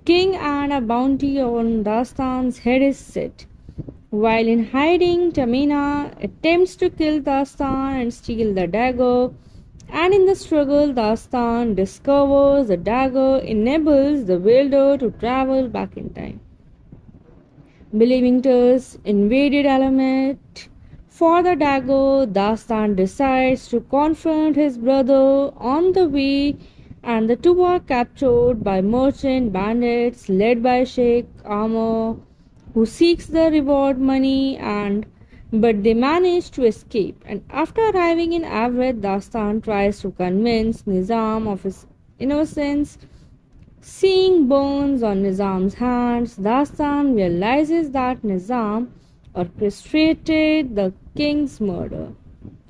king and a bounty on Dastan's head is set. While in hiding, Tamina attempts to kill Dastan and steal the dagger, and in the struggle, Dastan discovers the dagger enables the wielder to travel back in time. Believing Tus invaded Alamut For the dagger, Dastan decides to confront his brother on the way, and the two are captured by merchant bandits led by Sheikh Amr, who seeks the reward money and but they manage to escape. And after arriving in Avred, Dastan tries to convince Nizam of his innocence. Seeing burns on Nizam's hands, Dastan realizes that Nizam orchestrated the king's murder,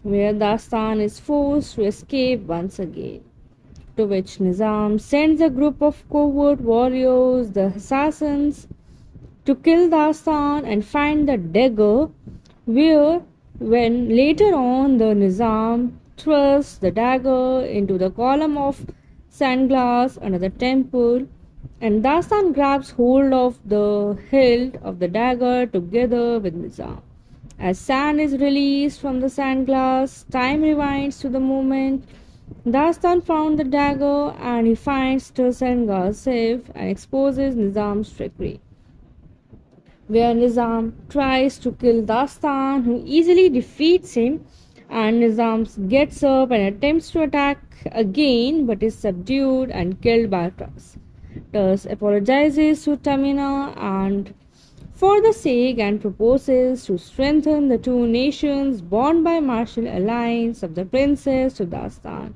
where Dastan is forced to escape once again. To which Nizam sends a group of covert warriors, the assassins, to kill Dastan and find the dagger, where when later on the Nizam thrusts the dagger into the column of sandglass under the temple, and Dastan grabs hold of the hilt of the dagger together with Nizam. As sand is released from the sandglass, time rewinds to the moment Dastan found the dagger and he finds the sandglass safe and exposes Nizam's trickery, where Nizam tries to kill Dastan, who easily defeats him, and Nizam gets up and attempts to attack again but is subdued and killed by Tus. Tus apologizes to Tamina and for the sake and proposes to strengthen the two nations bound by martial alliance of the princess to Dastan.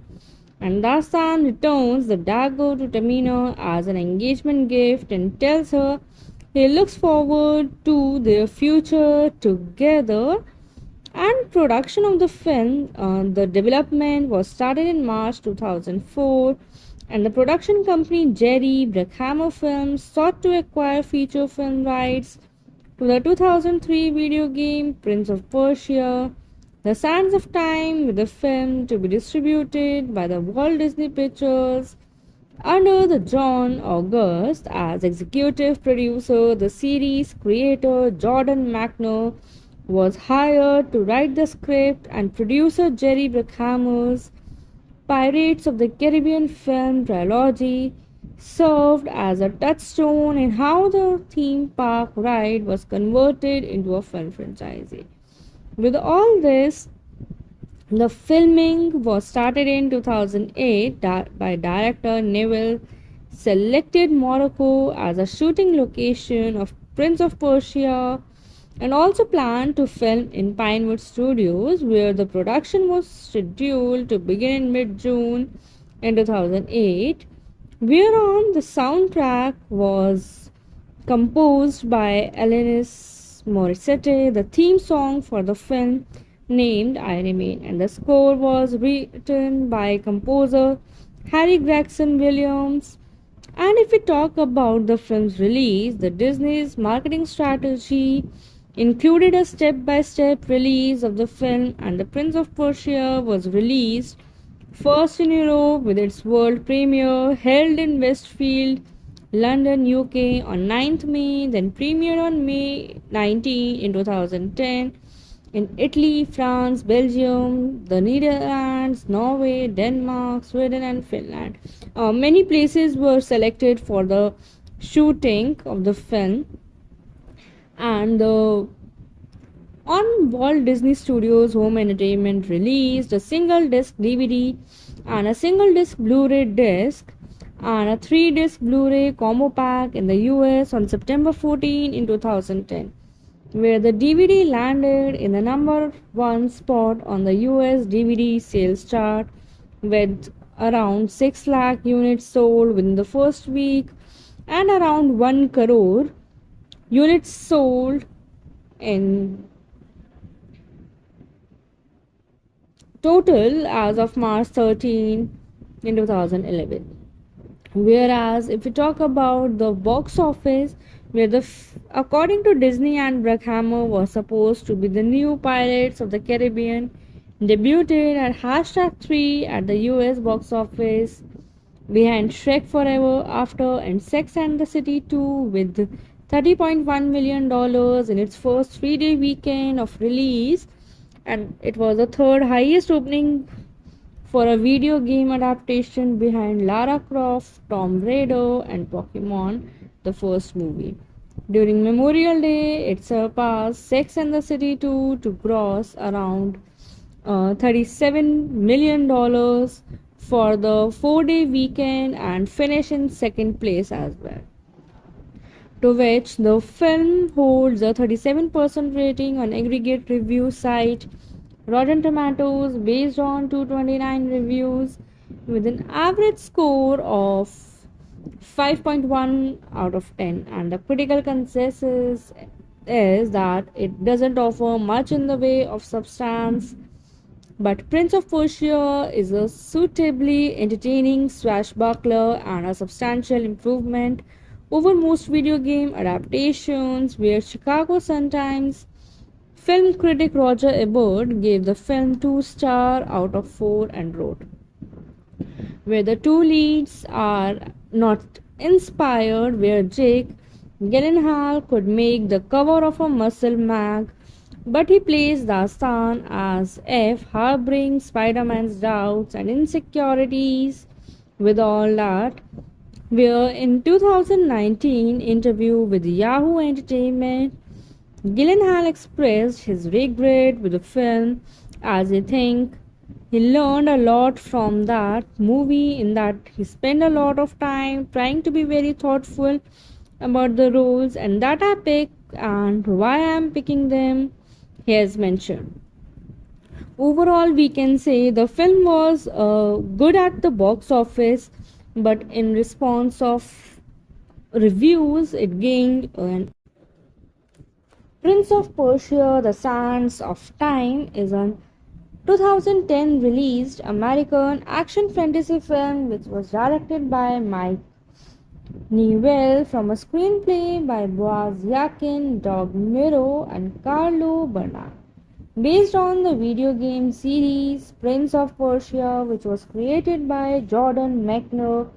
And Dastan returns the dagger to Tamina as an engagement gift and tells her he looks forward to their future together. And production of the film, the development was started in March 2004, and the production company Jerry Bruckheimer Films sought to acquire feature film rights to the 2003 video game Prince of Persia: The Sands of Time, with the film to be distributed by the Walt Disney Pictures under the John August as executive producer. The series creator Jordan McNair was hired to write the script, and producer Jerry Bruckheimer's Pirates of the Caribbean film trilogy served as a touchstone in how the theme park ride was converted into a film franchise. With all this, the filming was started in 2008 by director Neville selected Morocco as a shooting location of Prince of Persia and also planned to film in Pinewood Studios, where the production was scheduled to begin in mid-June in 2008, whereon the soundtrack was composed by Alanis Morissette. The theme song for the film named I Remain, and the score was written by composer Harry Gregson Williams. And if we talk about the film's release, the Disney's marketing strategy included a step-by-step release of the film, and The Prince of Persia was released first in Europe with its world premiere held in Westfield, London, UK on 9th May, then premiered on May 19 in 2010 in Italy, France, Belgium, the Netherlands, Norway, Denmark, Sweden, and Finland. Many places were selected for the shooting of the film, and on Walt Disney Studios Home Entertainment released a single disc DVD and a single disc Blu-ray disc and a 3-disc Blu-ray combo pack in the US on September 14 in 2010, where the DVD landed in the number 1 spot on the US DVD sales chart with around 6 lakh units sold within the first week and around 1 crore units sold in total as of March 13 in 2011. Whereas if we talk about the box office, where according to Disney and Bruckheimer was supposed to be the new Pirates of the Caribbean, debuted at #3 at the US box office behind Shrek Forever After and Sex and the City 2 with $30.1 million in its first 3-day weekend of release, and it was the third highest opening for a video game adaptation behind Lara Croft, Tomb Raider, and Pokemon, the first movie. During Memorial Day, it surpassed Sex and the City 2 to gross around $37 million for the 4-day weekend and finish in second place as well. To which the film holds a 37% rating on aggregate review site Rotten Tomatoes based on 229 reviews with an average score of 5.1 out of 10, and the critical consensus is that it doesn't offer much in the way of substance, but Prince of Persia is a suitably entertaining swashbuckler and a substantial improvement over most video game adaptations, where Chicago Sun-Times film critic Roger Ebert gave the film 2 stars out of 4 and wrote, where the two leads are not inspired, where Jake Gyllenhaal could make the cover of a muscle mag, but he plays Dastan as if harboring Spider-Man's doubts and insecurities. With all that, where in 2019 interview with Yahoo Entertainment, Gyllenhaal expressed his regret with the film as he think he learned a lot from that movie, in that he spent a lot of time trying to be very thoughtful about the roles and that I pick and why I am picking them. He has mentioned. Overall, we can say the film was good at the box office, but in response of reviews, it gained an Prince of Persia: The Sands of Time is an 2010 released American action fantasy film which was directed by Mike Newell from a screenplay by Boaz Yakin, Doug Miro, and Carlo Bernard. Based on the video game series Prince of Persia, which was created by Jordan Mechner,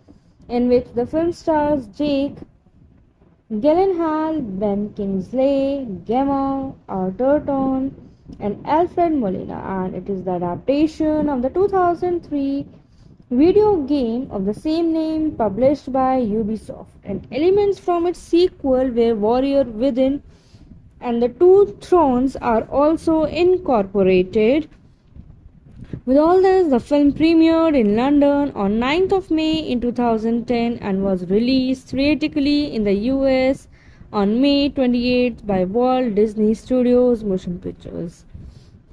in which the film stars Jake Gyllenhaal, Ben Kingsley, Gemma Arterton, and Alfred Molina, and it is the adaptation of the 2003 video game of the same name published by Ubisoft, and elements from its sequel were Warrior Within and the Two Thrones are also incorporated. With all this, the film premiered in London on 9th of May in 2010 and was released theatrically in the US on May 28th by Walt Disney Studios Motion Pictures.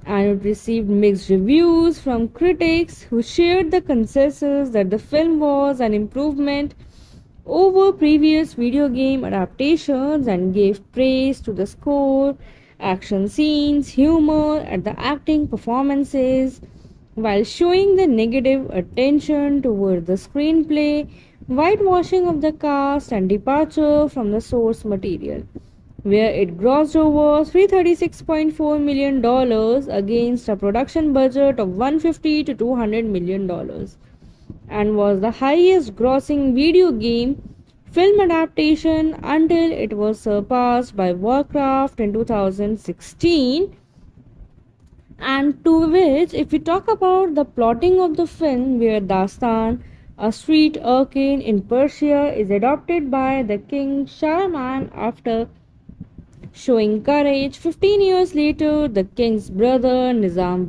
And it received mixed reviews from critics who shared the consensus that the film was an improvement over previous video game adaptations and gave praise to the score, action scenes, humor, and the acting performances, while showing the negative attention toward the screenplay, whitewashing of the cast, and departure from the source material, where it grossed over $336.4 million against a production budget of $150 to $200 million, and was the highest grossing video game film adaptation until it was surpassed by Warcraft in 2016. And to which, if we talk about the plotting of the film, where Dastan, a street urchin in Persia, is adopted by the king Shahraman after showing courage. 15 years later, the king's brother Nizam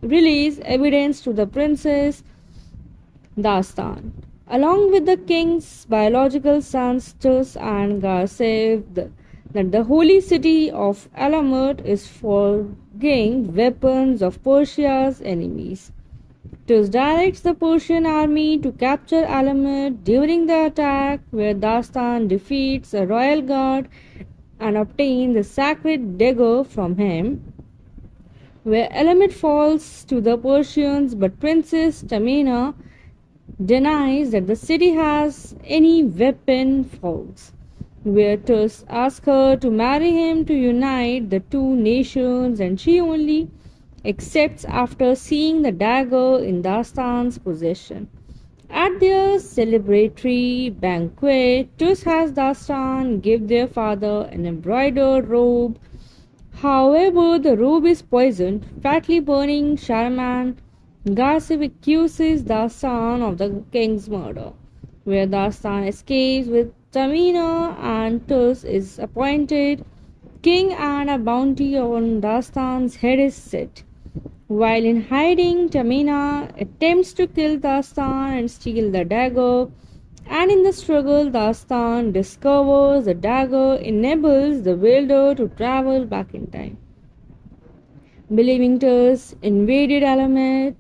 released evidence to the princess Dastan, along with the king's biological sons Tus and Garsev, that the holy city of Alamut is forging weapons of Persia's enemies. Tus directs the Persian army to capture Alamut during the attack, where Dastan defeats a royal guard and obtains the sacred dagger from him, where Alamut falls to the Persians, but Princess Tamina denies that the city has any weapon faults, where Tus asks her to marry him to unite the two nations, and she only accepts after seeing the dagger in Dastan's possession. At their celebratory banquet, Tus has Dastan give their father an embroidered robe. However, the robe is poisoned, fatally burning Shahraman. Garsev accuses Dastan of the king's murder, where Dastan escapes with Tamina and Tus is appointed king and a bounty on Dastan's head is set. While in hiding, Tamina attempts to kill Dastan and steal the dagger, and in the struggle, Dastan discovers the dagger enables the wielder to travel back in time. Believing Tus invaded Alamet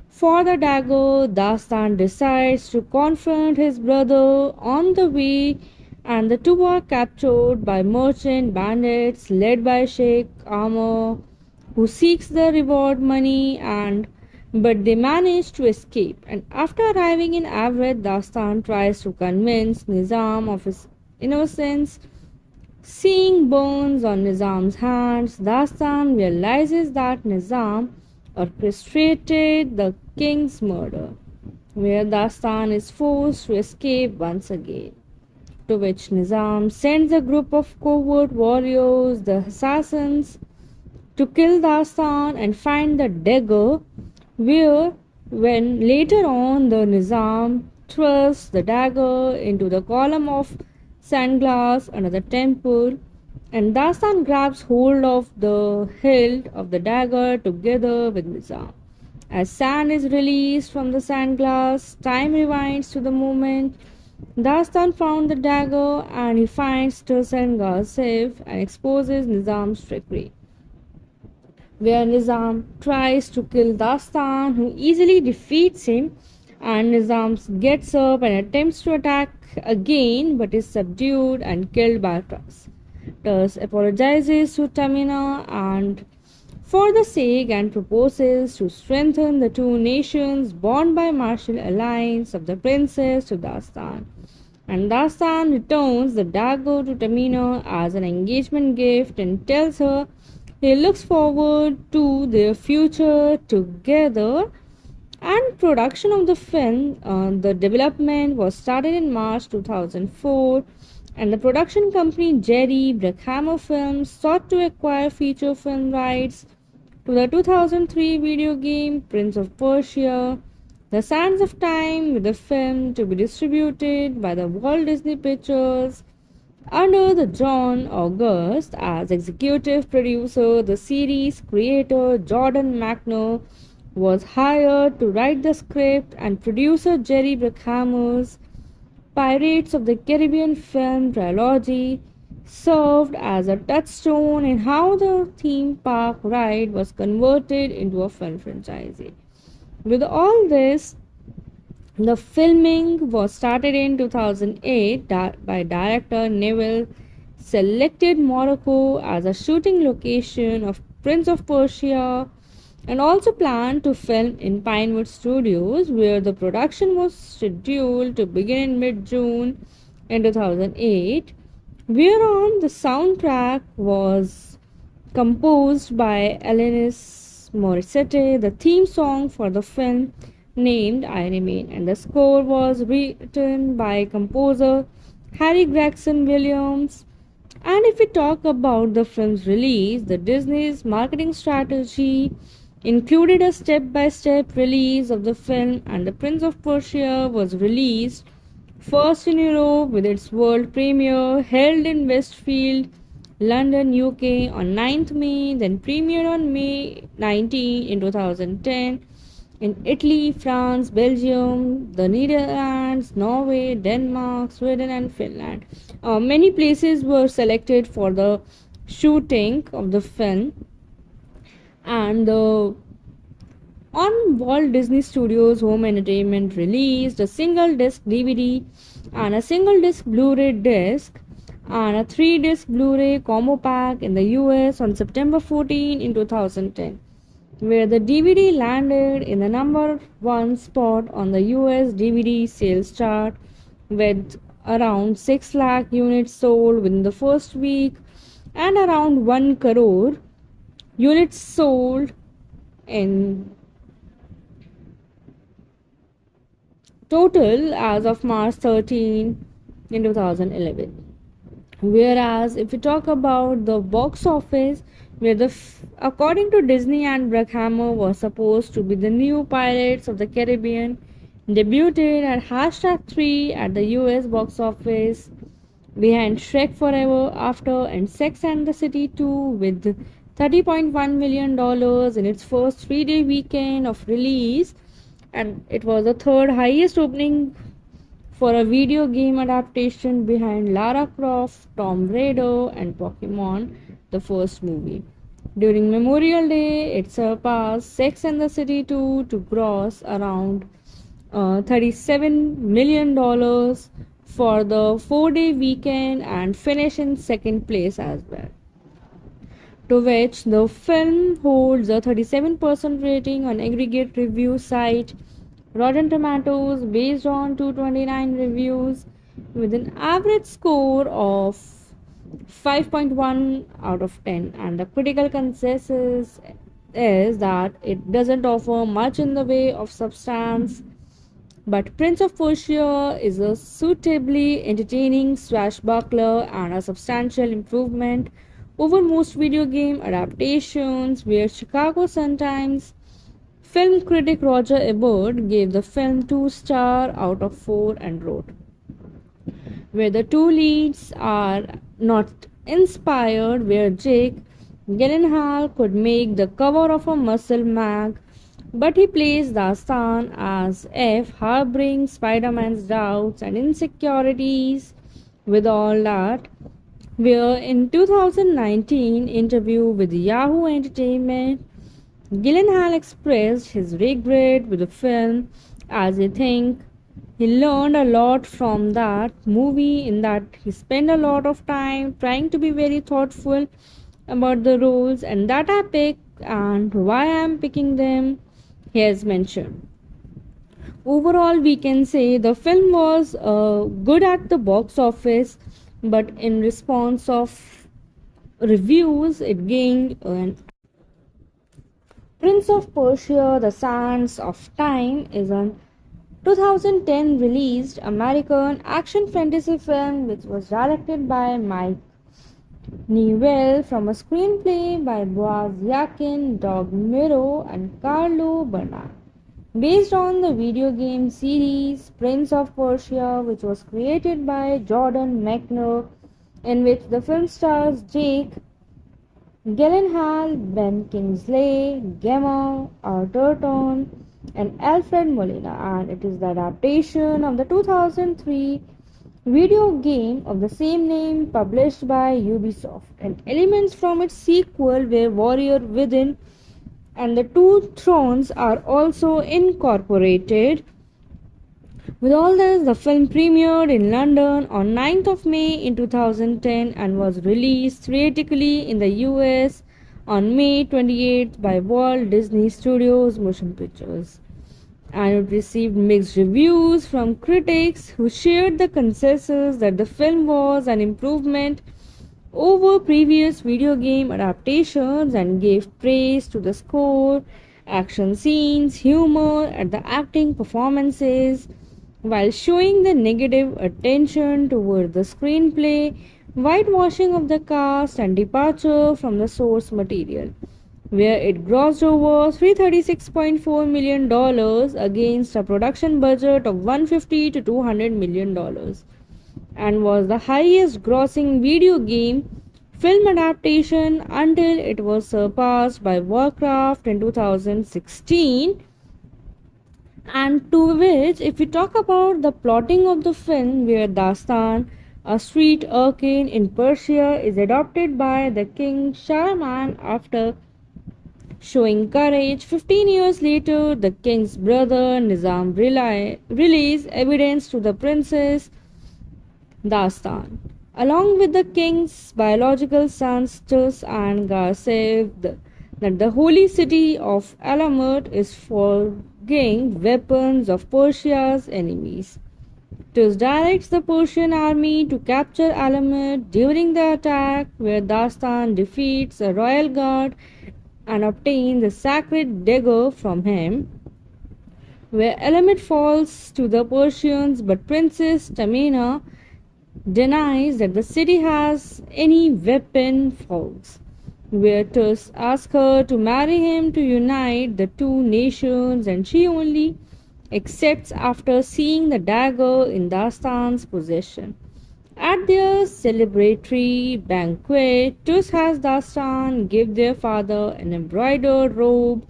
for the dagger, Dastan decides to confront his brother on the way, and the two are captured by merchant bandits led by Sheikh Amr, who seeks the reward money and but they manage to escape. And after arriving in Avred, Dastan tries to convince Nizam of his innocence. Seeing burns on Nizam's hands, Dastan realizes that Nizam orchestrated the king's murder, where Dastan is forced to escape once again. To which Nizam sends a group of covert warriors, the assassins, to kill Dastan and find the dagger, where when later on the Nizam thrusts the dagger into the column of sandglass under the temple, and Dastan grabs hold of the hilt of the dagger together with Nizam. As sand is released from the sandglass, time rewinds to the moment Dastan found the dagger and he finds Tursengar safe and exposes Nizam's trickery. Where Nizam tries to kill Dastan, who easily defeats him, and Nizam gets up and attempts to attack again but is subdued and killed by Tus. Tus apologizes to Tamina and for the sake and proposes to strengthen the two nations bound by martial alliance of the princess to Dastan. And Dastan returns the dagger to Tamina as an engagement gift and tells her he looks forward to their future together. And production of the film, the development was started in March 2004, and the production company Jerry Bruckheimer Films sought to acquire feature film rights to the 2003 video game Prince of Persia: The Sands of Time, with the film to be distributed by the Walt Disney Pictures under the John August as executive producer. The series creator Jordan McNair was hired to write the script, and producer Jerry Bruckheimer's Pirates of the Caribbean film trilogy served as a touchstone in how the theme park ride was converted into a film franchise. With all this, the filming was started in 2008 by director Neville, selected Morocco as a shooting location of Prince of Persia, and also planned to film in Pinewood Studios, where the production was scheduled to begin in mid-June in 2008, whereon the soundtrack was composed by Alanis Morissette, the theme song for the film named I Remain, and the score was written by composer Harry Gregson Williams. And if we talk about the film's release, the Disney's marketing strategy included a step-by-step release of the film, and The Prince of Persia was released first in Europe with its world premiere held in Westfield, London, UK on 9th May, then premiered on May 19 in 2010 in Italy, France, Belgium, the Netherlands, Norway, Denmark, Sweden, and Finland. Many places were selected for the shooting of the film, and on Walt Disney Studios Home Entertainment released a single disc DVD and a single disc Blu-ray disc and a 3-disc Blu-ray combo pack in the US on September 14 in 2010, where the DVD landed in the number 1 spot on the US DVD sales chart with around 6 lakh units sold within the first week and around 1 crore units sold in total as of March 13 in 2011. Whereas if we talk about the box office, where according to Disney and Bruckheimer was supposed to be the new Pirates of the Caribbean, debuted at #3 at the US box office behind Shrek Forever After and Sex and the City 2 with $30.1 million in its first 3-day weekend of release, and it was the third highest opening for a video game adaptation behind Lara Croft, Tomb Raider, and Pokemon, the first movie. During Memorial Day, it surpassed Sex and the City 2 to gross around $37 million for the 4-day weekend and finish in second place as well. To which the film holds a 37% rating on aggregate review site Rotten Tomatoes based on 229 reviews with an average score of 5.1 out of 10, and the critical consensus is that it doesn't offer much in the way of substance, but Prince of Persia is a suitably entertaining swashbuckler and a substantial improvement over most video game adaptations, where Chicago Sun-Times film critic Roger Ebert gave the film 2 stars out of 4 and wrote, where the two leads are not inspired, where Jake Gyllenhaal could make the cover of a muscle mag, but he plays Dastan as if harboring Spider-Man's doubts and insecurities. With all that, where in 2019 interview with Yahoo Entertainment, Gyllenhaal expressed his regret with the film as he think he learned a lot from that movie, in that he spent a lot of time trying to be very thoughtful about the roles and that I pick and why I am picking them. He has mentioned. Overall, we can say the film was good at the box office, but in response of reviews, it gained an Prince of Persia: The Sands of Time is a 2010 released American action fantasy film which was directed by Mike Newell from a screenplay by Boaz Yakin, Doug Miro, and Carlo Bernard. Based on the video game series Prince of Persia, which was created by Jordan Mechner, in which the film stars Jake Gyllenhaal, Ben Kingsley, Gemma Arterton, and Alfred Molina, and it is the adaptation of the 2003 video game of the same name published by Ubisoft, and elements from its sequel were Warrior Within and the Two Thrones are also incorporated. With all this, the film premiered in London on 9th of May in 2010 and was released theatrically in the US on May 28th by Walt Disney Studios Motion Pictures. And it received mixed reviews from critics who shared the consensus that the film was an improvement over previous video game adaptations and gave praise to the score, action scenes, humor, and the acting performances, while showing the negative attention toward the screenplay, whitewashing of the cast, and departure from the source material, where it grossed over $336.4 million against a production budget of $150 to $200 million, and was the highest grossing video game film adaptation until it was surpassed by Warcraft in 2016. And to which, if we talk about the plotting of the film, where Dastan, a street urchin in Persia, is adopted by the king Shahraman after showing courage. 15 years later, the king's brother Nizam relays evidence to the princess Dastan, along with the king's biological sons Tus and Garsev, that the holy city of Alamut is forging weapons of Persia's enemies. Tus directs the Persian army to capture Alamut during the attack, where Dastan defeats a royal guard and obtains the sacred dagger from him, where Alamut falls to the Persians, but Princess Tamina denies that the city has any weapon faults, where Tus asks her to marry him to unite the two nations, and she only accepts after seeing the dagger in Dastan's possession. At their celebratory banquet, Tus has Dastan give their father an embroidered robe.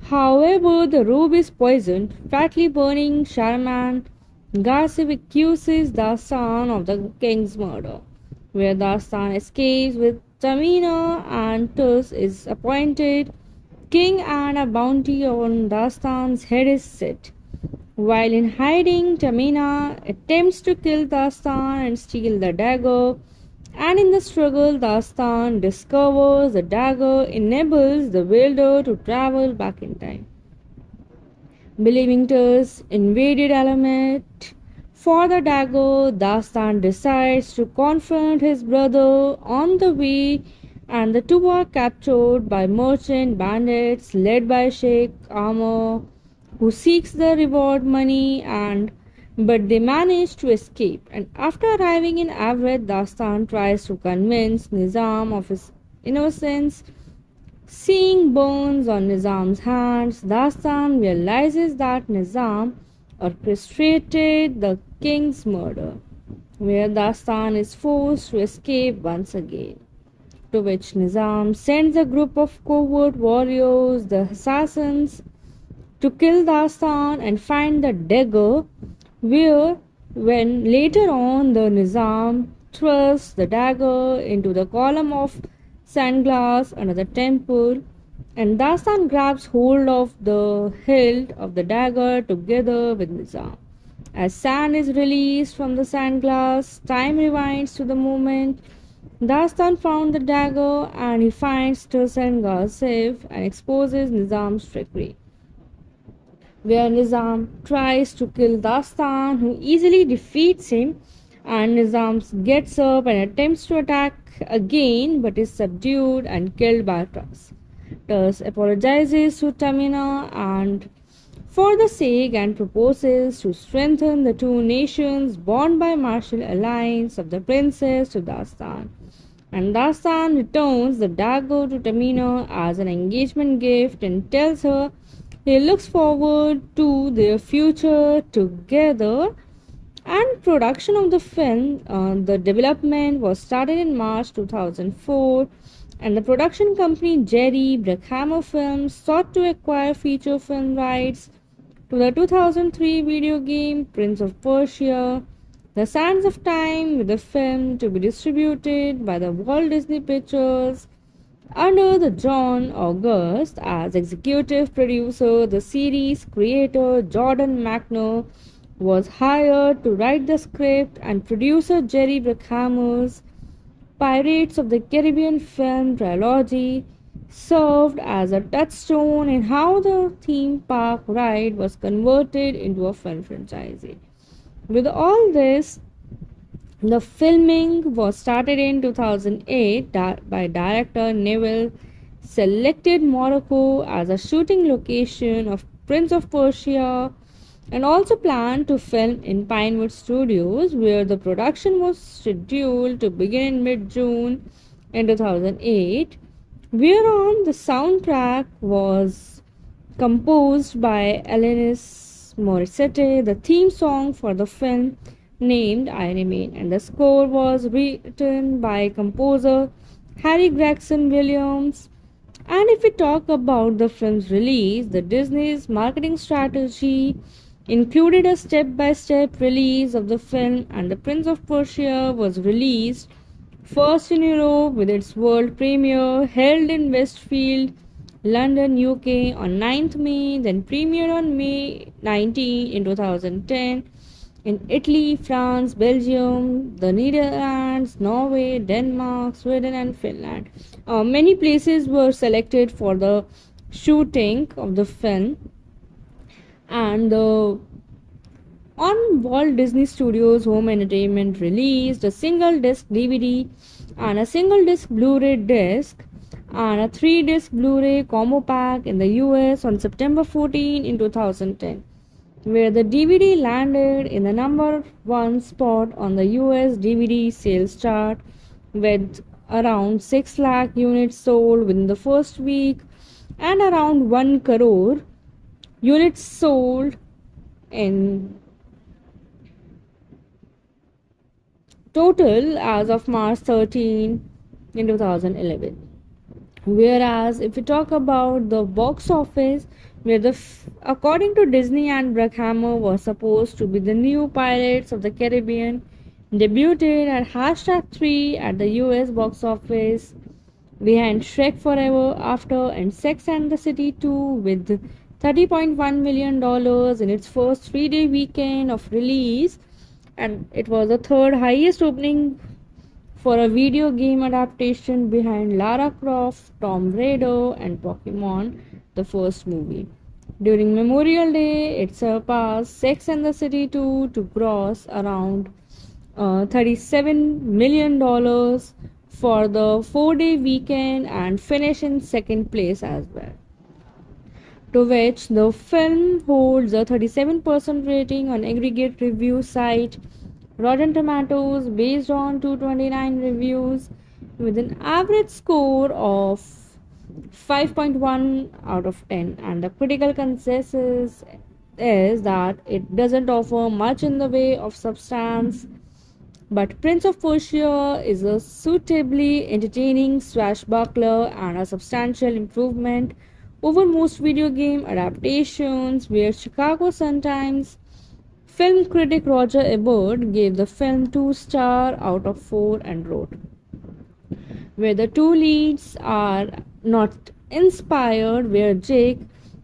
However, the robe is poisoned, fatly burning Sharman. Ghasib accuses Dastan of the king's murder, where Dastan escapes with Tamina and Tus is appointed king and a bounty on Dastan's head is set. While in hiding, Tamina attempts to kill Dastan and steal the dagger, and in the struggle, Dastan discovers the dagger enables the wielder to travel back in time. Believing Turs invaded Alamet for the dagger, Dastan decides to confront his brother on the way, and the two are captured by merchant bandits led by Sheikh Amr, who seeks the reward money and but they manage to escape. And after arriving in Avred, Dastan tries to convince Nizam of his innocence. Seeing burns on Nizam's hands, Dastan realizes that Nizam orchestrated the king's murder, where Dastan is forced to escape once again. To which Nizam sends a group of covert warriors, the assassins, to kill Dastan and find the dagger, where when later on the Nizam thrusts the dagger into the column of sand glass under the temple, and Dastan grabs hold of the hilt of the dagger together with Nizam. As sand is released from the sand glass, time rewinds to the moment Dastan found the dagger and he finds Tursan safe and exposes Nizam's trickery, where Nizam tries to kill Dastan, who easily defeats him, and Nizam gets up and attempts to attack again but is subdued and killed by Turs. Turs apologizes to Tamina and for the sake and proposes to strengthen the two nations bound by martial alliance of the princess to Dastan. And Dastan returns the dagger to Tamina as an engagement gift and tells her he looks forward to their future together. And production of the film, the development was started in March 2004, and the production company Jerry Bruckheimer Films sought to acquire feature film rights to the 2003 video game Prince of Persia: The Sands of Time, with the film to be distributed by the Walt Disney Pictures under the John August as executive producer. The series creator Jordan McNair was hired to write the script, and producer Jerry Bruckheimer's Pirates of the Caribbean film trilogy served as a touchstone in how the theme park ride was converted into a film franchise. With all this, the filming was started in 2008 by director Neville, selected Morocco as a shooting location of Prince of Persia, and also planned to film in Pinewood Studios, where the production was scheduled to begin in mid-June in 2008, whereon the soundtrack was composed by Alanis Morissette. The theme song for the film named I Remain, and the score was written by composer Harry Gregson Williams. And if we talk about the film's release, the Disney's marketing strategy included a step-by-step release of the film, and The Prince of Persia was released first in Europe with its world premiere held in Westfield, London, UK on 9th May, then premiered on May 19 in 2010 in Italy, France, Belgium, the Netherlands, Norway, Denmark, Sweden, and Finland. Many places were selected for the shooting of the film, and on Walt Disney Studios Home Entertainment released a single disc DVD and a single disc Blu-ray disc and a 3-disc Blu-ray combo pack in the US on September 14 in 2010, where the DVD landed in the number 1 spot on the US DVD sales chart with around 6 lakh units sold within the first week and around 1 crore units sold in total as of March 13 in 2011. Whereas, if we talk about the box office, according to Disney and Bruckhammer was supposed to be the new Pirates of the Caribbean, debuted at hashtag 3 at the US box office behind Shrek Forever After and Sex and the City 2 with $30.1 million in its first 3-day weekend of release, and it was the third highest opening for a video game adaptation behind Lara Croft, Tomb Raider, and Pokemon, the first movie. During Memorial Day, it surpassed Sex and the City 2 to gross around $37 million for the 4-day weekend and finish in second place as well. To which the film holds a 37% rating on aggregate review site Rotten Tomatoes based on 229 reviews with an average score of 5.1 out of 10, and the critical consensus is that it doesn't offer much in the way of substance, but Prince of Persia is a suitably entertaining swashbuckler and a substantial improvement over most video game adaptations, where Chicago Sun-Times film critic Roger Ebert gave the film 2 stars out of 4 and wrote, where the two leads are not inspired, where Jake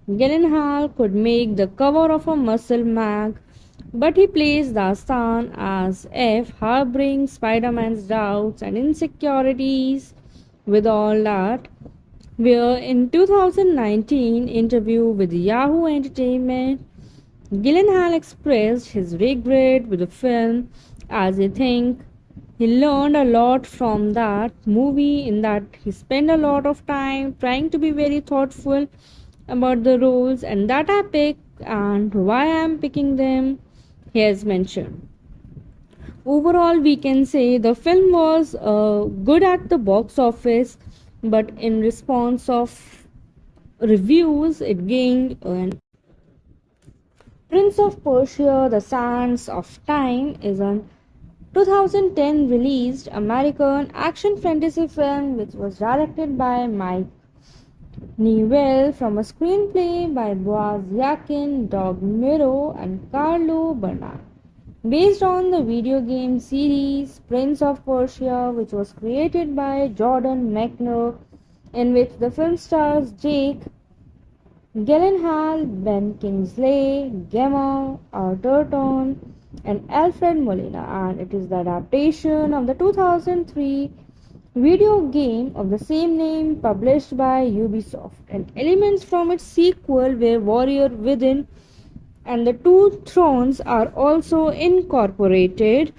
Gyllenhaal could make the cover of a muscle mag, but he plays Dastan as F, harboring Spider-Man's doubts and insecurities. With all that, where in 2019 interview with Yahoo Entertainment, Gyllenhaal expressed his regret with the film as he think he learned a lot from that movie, in that he spent a lot of time trying to be very thoughtful about the roles and that I pick and why I am picking them. He has mentioned. Overall, we can say the film was good at the box office, but in response of reviews, it gained an Prince of Persia: The Sands of Time is an 2010 released American action fantasy film which was directed by Mike Newell from a screenplay by Boaz Yakin, Doug Miro, and Carlo Bernard. Based on the video game series Prince of Persia, which was created by Jordan Mechner, in which the film stars Jake Gyllenhaal, Ben Kingsley, Gemma Arterton, and Alfred Molina, and it is the adaptation of the 2003 video game of the same name published by Ubisoft, and elements from its sequel were Warrior Within and the Two Thrones are also incorporated.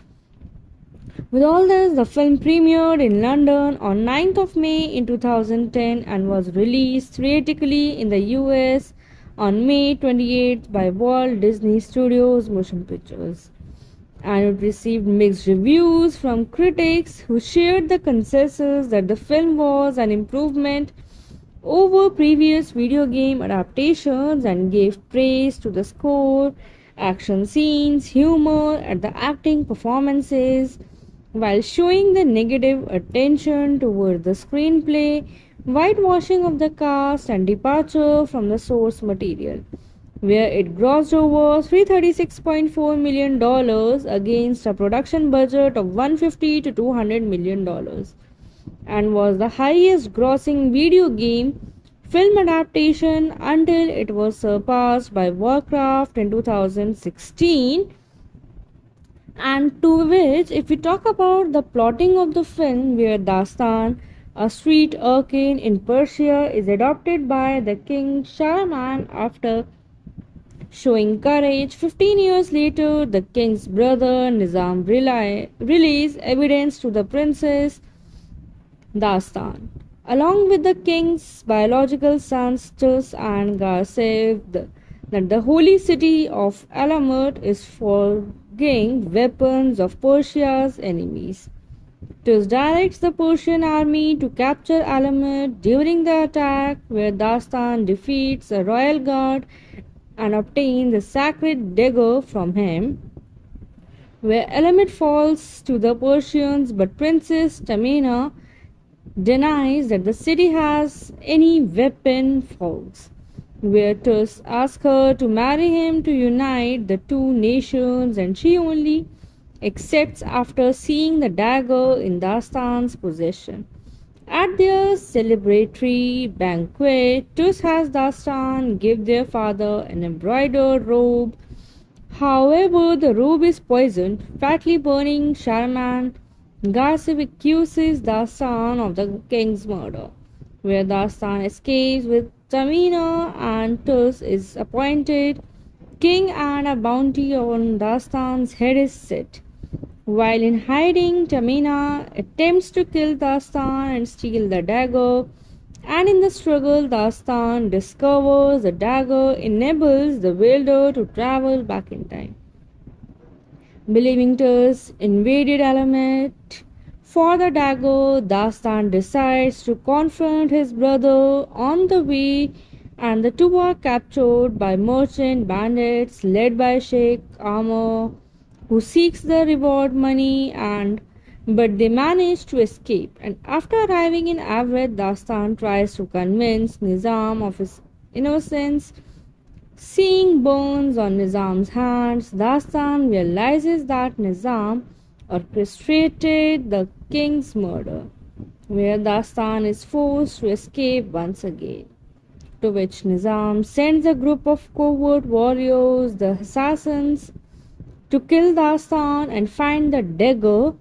With all this, the film premiered in London on 9th of May in 2010 and was released theatrically in the US on May 28th by Walt Disney Studios Motion Pictures. And it received mixed reviews from critics who shared the consensus that the film was an improvement over previous video game adaptations and gave praise to the score, action scenes, humor, and the acting performances, while showing the negative attention toward the screenplay, whitewashing of the cast, and departure from the source material, where it grossed over $336.4 million against a production budget of $150 to $200 million, and was the highest grossing video game film adaptation until it was surpassed by Warcraft in 2016. And to which, if we talk about the plotting of the film, where Dastan, a street urchin in Persia, is adopted by the king Shahraman after showing courage. 15 years later, the king's brother Nizam released evidence to the princess Dastan, along with the king's biological sons Tus and Garsev, that the holy city of Alamut is forging weapons of Persia's enemies. Tus directs the Persian army to capture Alamut during the attack, where Dastan defeats a royal guard and obtains the sacred dagger from him. where Elamit falls to the Persians, but Princess Tamina denies that the city has any weapon faults. Where Tus asks her to marry him to unite the two nations, and she only accepts after seeing the dagger in Dastan's possession. At their celebratory banquet, Tus has Dastan give their father an embroidered robe. However, the robe is poisoned, fatly burning Sharman. Garsib accuses Dastan of the king's murder, where Dastan escapes with Tamina and Tus is appointed king and a bounty on Dastan's head is set. While in hiding, Tamina attempts to kill Dastan and steal the dagger, and in the struggle, Dastan discovers the dagger enables the wielder to travel back in time. Believing Tus invaded Alamet for the dagger, Dastan decides to confront his brother on the way, and the two are captured by merchant bandits led by Sheikh Amr, who seeks the reward money and but they manage to escape. And after arriving in Awadh, Dastan tries to convince Nizam of his innocence. Seeing burns on Nizam's hands, Dastan realizes that Nizam orchestrated the king's murder, where Dastan is forced to escape once again. To which Nizam sends a group of covert warriors, the assassins, to kill Dastan and find the dagger,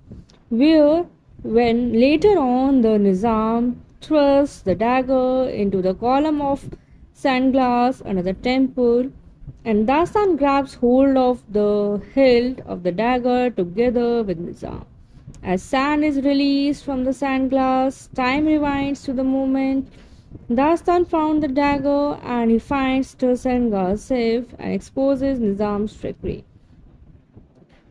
where when later on the Nizam thrusts the dagger into the column of sandglass under the temple, and Dastan grabs hold of the hilt of the dagger together with Nizam. As sand is released from the sandglass, time rewinds to the moment Dastan found the dagger and he finds Tursan safe and exposes Nizam's trickery,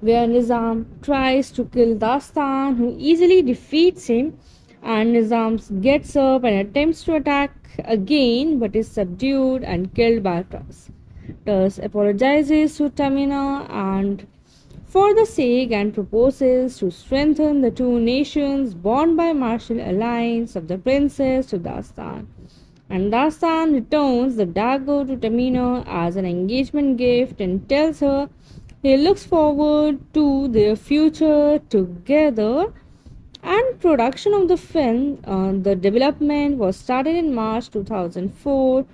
where Nizam tries to kill Dastan, who easily defeats him, and Nizam gets up and attempts to attack again but is subdued and killed by Tus. Tus apologizes to Tamina and for the sake and proposes to strengthen the two nations bound by martial alliance of the princess to Dastan. And Dastan returns the dagger to Tamina as an engagement gift and tells her he looks forward to their future together. And production of the film, the development was started in March 2004,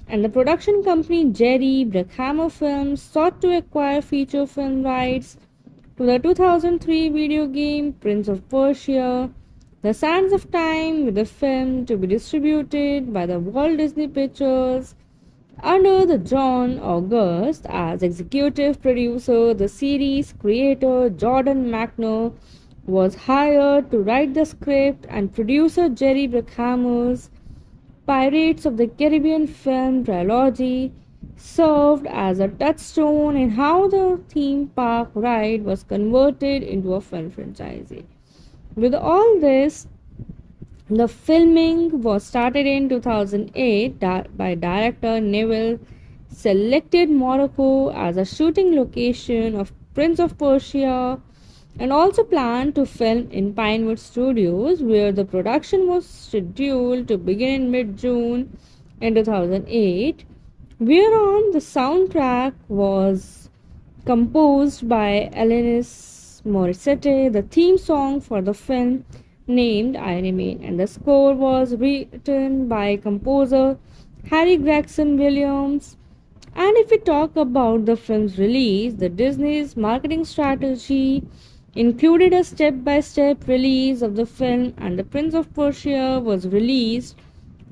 and the production company Jerry Bruckheimer Films sought to acquire feature film rights to the 2003 video game Prince of Persia: The Sands of Time, with the film to be distributed by the Walt Disney Pictures under the John August as executive producer. The series creator Jordan McNair was hired to write the script, and producer Jerry Bruckheimer's Pirates of the Caribbean film trilogy served as a touchstone in how the theme park ride was converted into a film franchise. With all this, the filming was started in 2008 by director Neville, selected Morocco as a shooting location of Prince of Persia, and also planned to film in Pinewood Studios, where the production was scheduled to begin in mid-June in 2008, whereon the soundtrack was composed by Alanis Morissette. The theme song for the film named I Remain, and the score was written by composer Harry Gregson Williams. And if we talk about the film's release, the Disney's marketing strategy included a step-by-step release of the film, and The Prince of Persia was released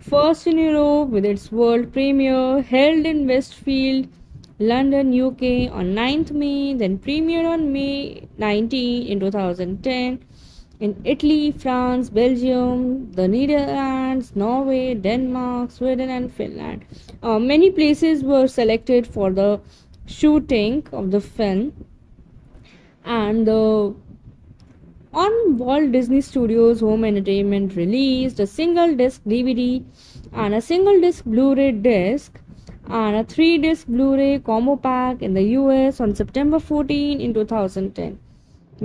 first in Europe with its world premiere held in Westfield, London, UK on 9th May, then premiered on May 19 in 2010 in Italy, France, Belgium, the Netherlands, Norway, Denmark, Sweden, and Finland. Many places were selected for the shooting of the film, and on Walt Disney Studios Home Entertainment released a single disc DVD and a single disc Blu-ray disc and a 3-disc Blu-ray combo pack in the US on September 14 in 2010.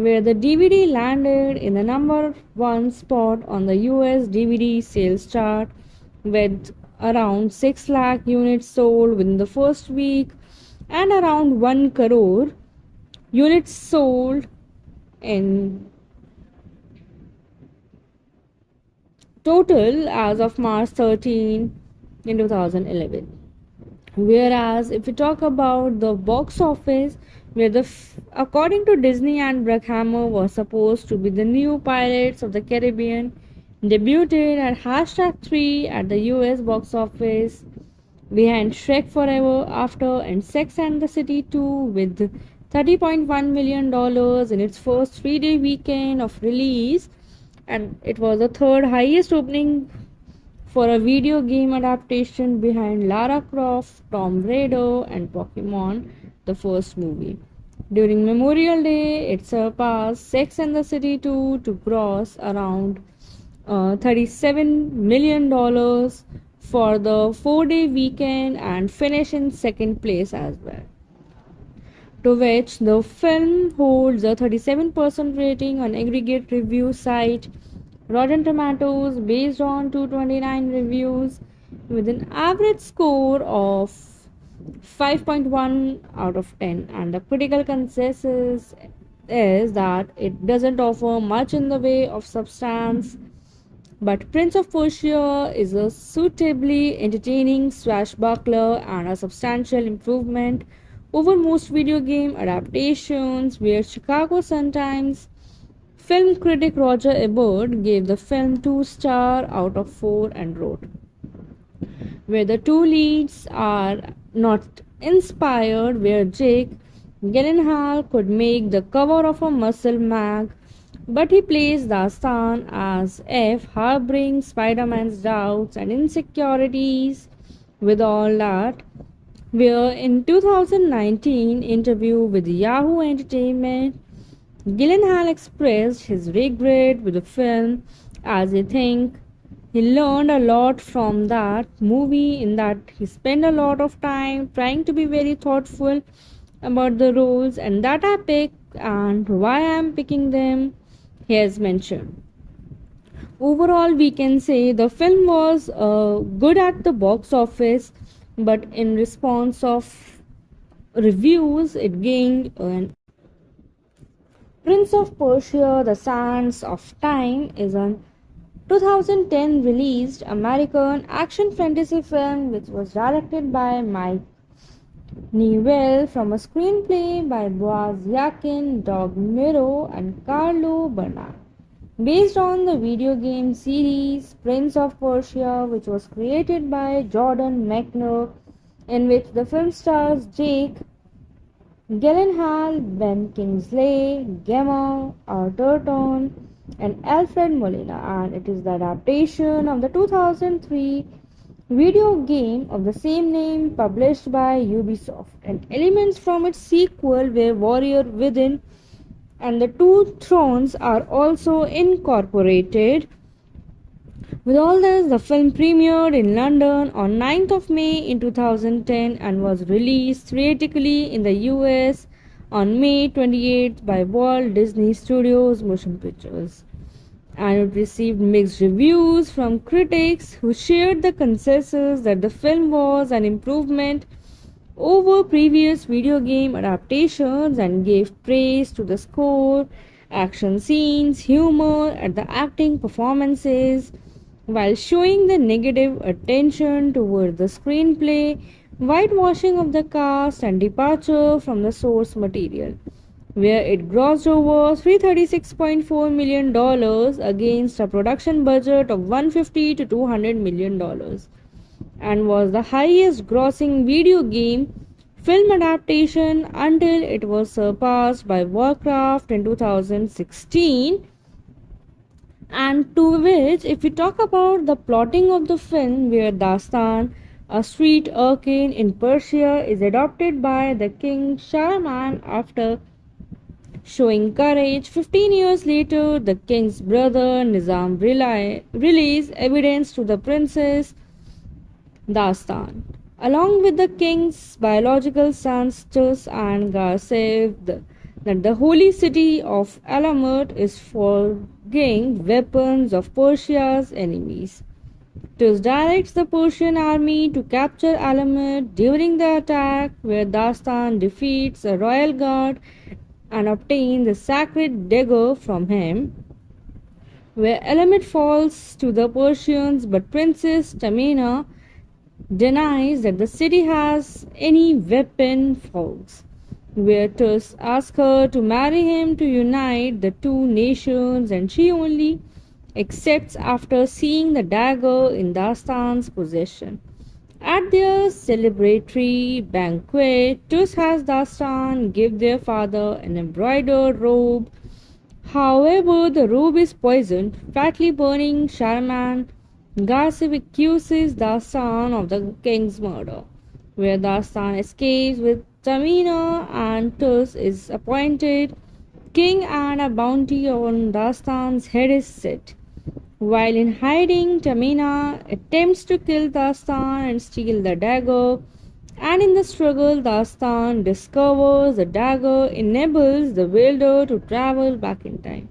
where the DVD landed in the number one spot on the US DVD sales chart with around 6 lakh units sold within the first week and around 1 crore units sold in total as of March 13 in 2011. Whereas, if we talk about the box office, where according to Disney and Bruckhammer was supposed to be the new Pirates of the Caribbean, debuted at hashtag 3 at the US box office behind Shrek Forever After and Sex and the City 2 with $30.1 million in its first 3-day weekend of release, and it was the third highest opening for a video game adaptation behind Lara Croft, Tomb Raider, and Pokemon, the first movie. During Memorial Day, it surpassed Sex and the City 2 to gross around $37 million for the 4-day weekend and finish in second place as well. To which the film holds a 37% rating on aggregate review site Rotten Tomatoes based on 229 reviews with an average score of 5.1 out of 10, and the critical consensus is that it doesn't offer much in the way of substance, but Prince of Persia is a suitably entertaining swashbuckler and a substantial improvement over most video game adaptations, where Chicago Sun-Times film critic Roger Ebert gave the film 2 stars out of 4 and wrote, where the two leads are not inspired, where Jake Gyllenhaal could make the cover of a muscle mag, but he plays Dastan as if harboring Spider-Man's doubts and insecurities. With all that, where in 2019 interview with Yahoo Entertainment, Gyllenhaal expressed his regret with the film as he think he learned a lot from that movie, in that he spent a lot of time trying to be very thoughtful about the roles and that I pick and why I am picking them. He has mentioned. Overall, we can say the film was good at the box office, but in response of reviews, it gained an Prince of Persia: The Sands of Time is a 2010 released American action fantasy film which was directed by Mike Newell from a screenplay by Boaz Yakin, Doug Miro, and Carlo Bernard. Based on the video game series Prince of Persia, which was created by Jordan Mechner, in which the film stars Jake Gyllenhaal, Ben Kingsley, Gemma Arterton, and Alfred Molina, and it is the adaptation of the 2003 video game of the same name published by Ubisoft, and elements from its sequel were Warrior Within and the Two Thrones are also incorporated. With all this, the film premiered in London on 9th of May in 2010 and was released theatrically in the US on May 28th by Walt Disney Studios Motion Pictures. And it received mixed reviews from critics who shared the consensus that the film was an improvement over previous video game adaptations and gave praise to the score, action scenes, humor, and the acting performances, while showing the negative attention toward the screenplay, whitewashing of the cast, and departure from the source material, where it grossed over $336.4 million against a production budget of $150 to $200 million, and was the highest grossing video game film adaptation until it was surpassed by Warcraft in 2016. And to which, if we talk about the plotting of the film, where Dastan, a street urchin in Persia, is adopted by the king Shahraman after showing courage. 15 years later, the king's brother Nizam released evidence to the princess Dastan, along with the king's biological sons Tus and Garsev. that the holy city of Alamut is forging weapons of Persia's enemies. Tus directs the Persian army to capture Alamut during the attack, where Dastan defeats a royal guard and obtains the sacred dagger from him, where Alamut falls to the Persians, but Princess Tamina denies that the city has any weapon forks, where Tus asks her to marry him to unite the two nations, and she only accepts after seeing the dagger in Dastan's possession. At their celebratory banquet, Tus has Dastan give their father an embroidered robe. However, the robe is poisoned, fatally burning Shahraman. Ghasib accuses Dastan of the king's murder, where Dastan escapes with Tamina and Tus is appointed king and a bounty on Dastan's head is set. While in hiding, Tamina attempts to kill Dastan and steal the dagger, and in the struggle, Dastan discovers the dagger enables the wielder to travel back in time.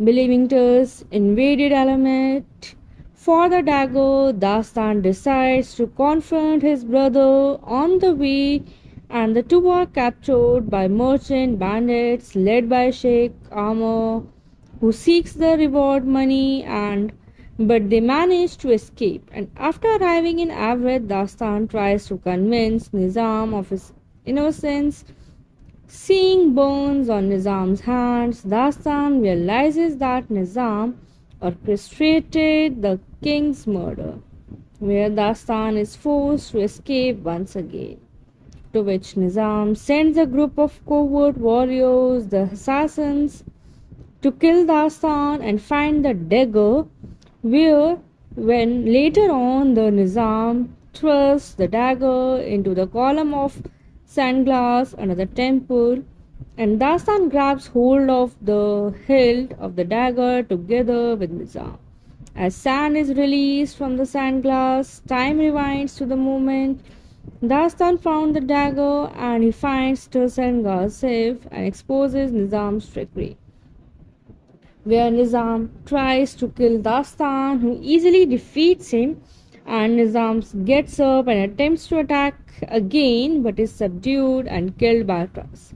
Believing Tus invaded Alamet for the dagger, Dastan decides to confront his brother on the way, and the two are captured by merchant bandits led by Sheikh Amr, who seeks the reward money, and but they manage to escape. And after arriving in Avred, Dastan tries to convince Nizam of his innocence. Seeing burns on Nizam's hands, Dastan realizes that Nizam orchestrated the king's murder, where Dastan is forced to escape once again. To which Nizam sends a group of covert warriors, the assassins, to kill Dastan and find the dagger, where when later on the Nizam thrusts the dagger into the column of sandglass under the temple, and Dastan grabs hold of the hilt of the dagger together with Nizam. As sand is released from the sandglass, time rewinds to the moment Dastan found the dagger, and he finds Tursan safe and exposes Nizam's trickery, where Nizam tries to kill Dastan, who easily defeats him, and Nizam gets up and attempts to attack again but is subdued and killed by Tus.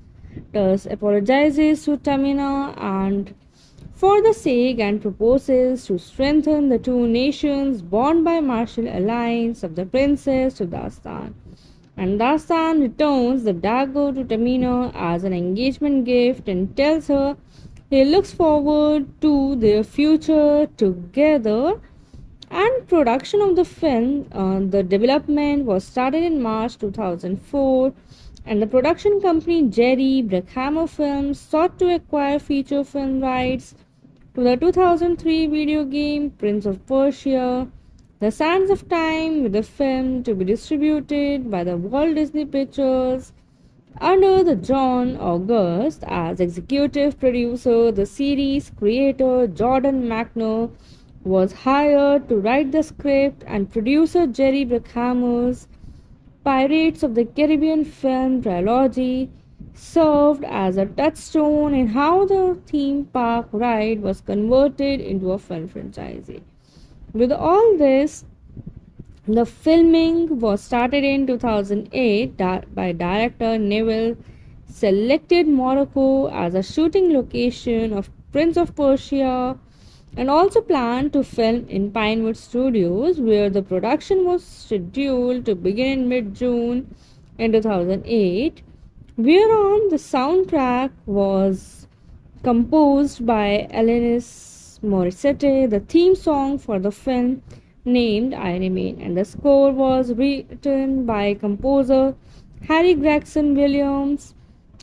Tus apologizes to Tamina and for the sake and proposes to strengthen the two nations bound by martial alliance of the princess to Dastan. And Dastan returns the dagger to Tamina as an engagement gift and tells her he looks forward to their future together. And production of the film, the development was started in March 2004, and the production company Jerry Bruckheimer Films sought to acquire feature film rights to the 2003 video game Prince of Persia: The Sands of Time, with the film to be distributed by the Walt Disney Pictures under the John August as executive producer. The series creator Jordan McNair was hired to write the script, and producer Jerry Bruckheimer's Pirates of the Caribbean film trilogy served as a touchstone in how the theme park ride was converted into a film franchise. With all this, the filming was started in 2008 by director Neville, selected Morocco as a shooting location of Prince of Persia, and also planned to film in Pinewood Studios, where the production was scheduled to begin in mid-June in 2008, whereon the soundtrack was composed by Alanis Morissette, the theme song for the film named I Remain, and the score was written by composer Harry Gregson Williams.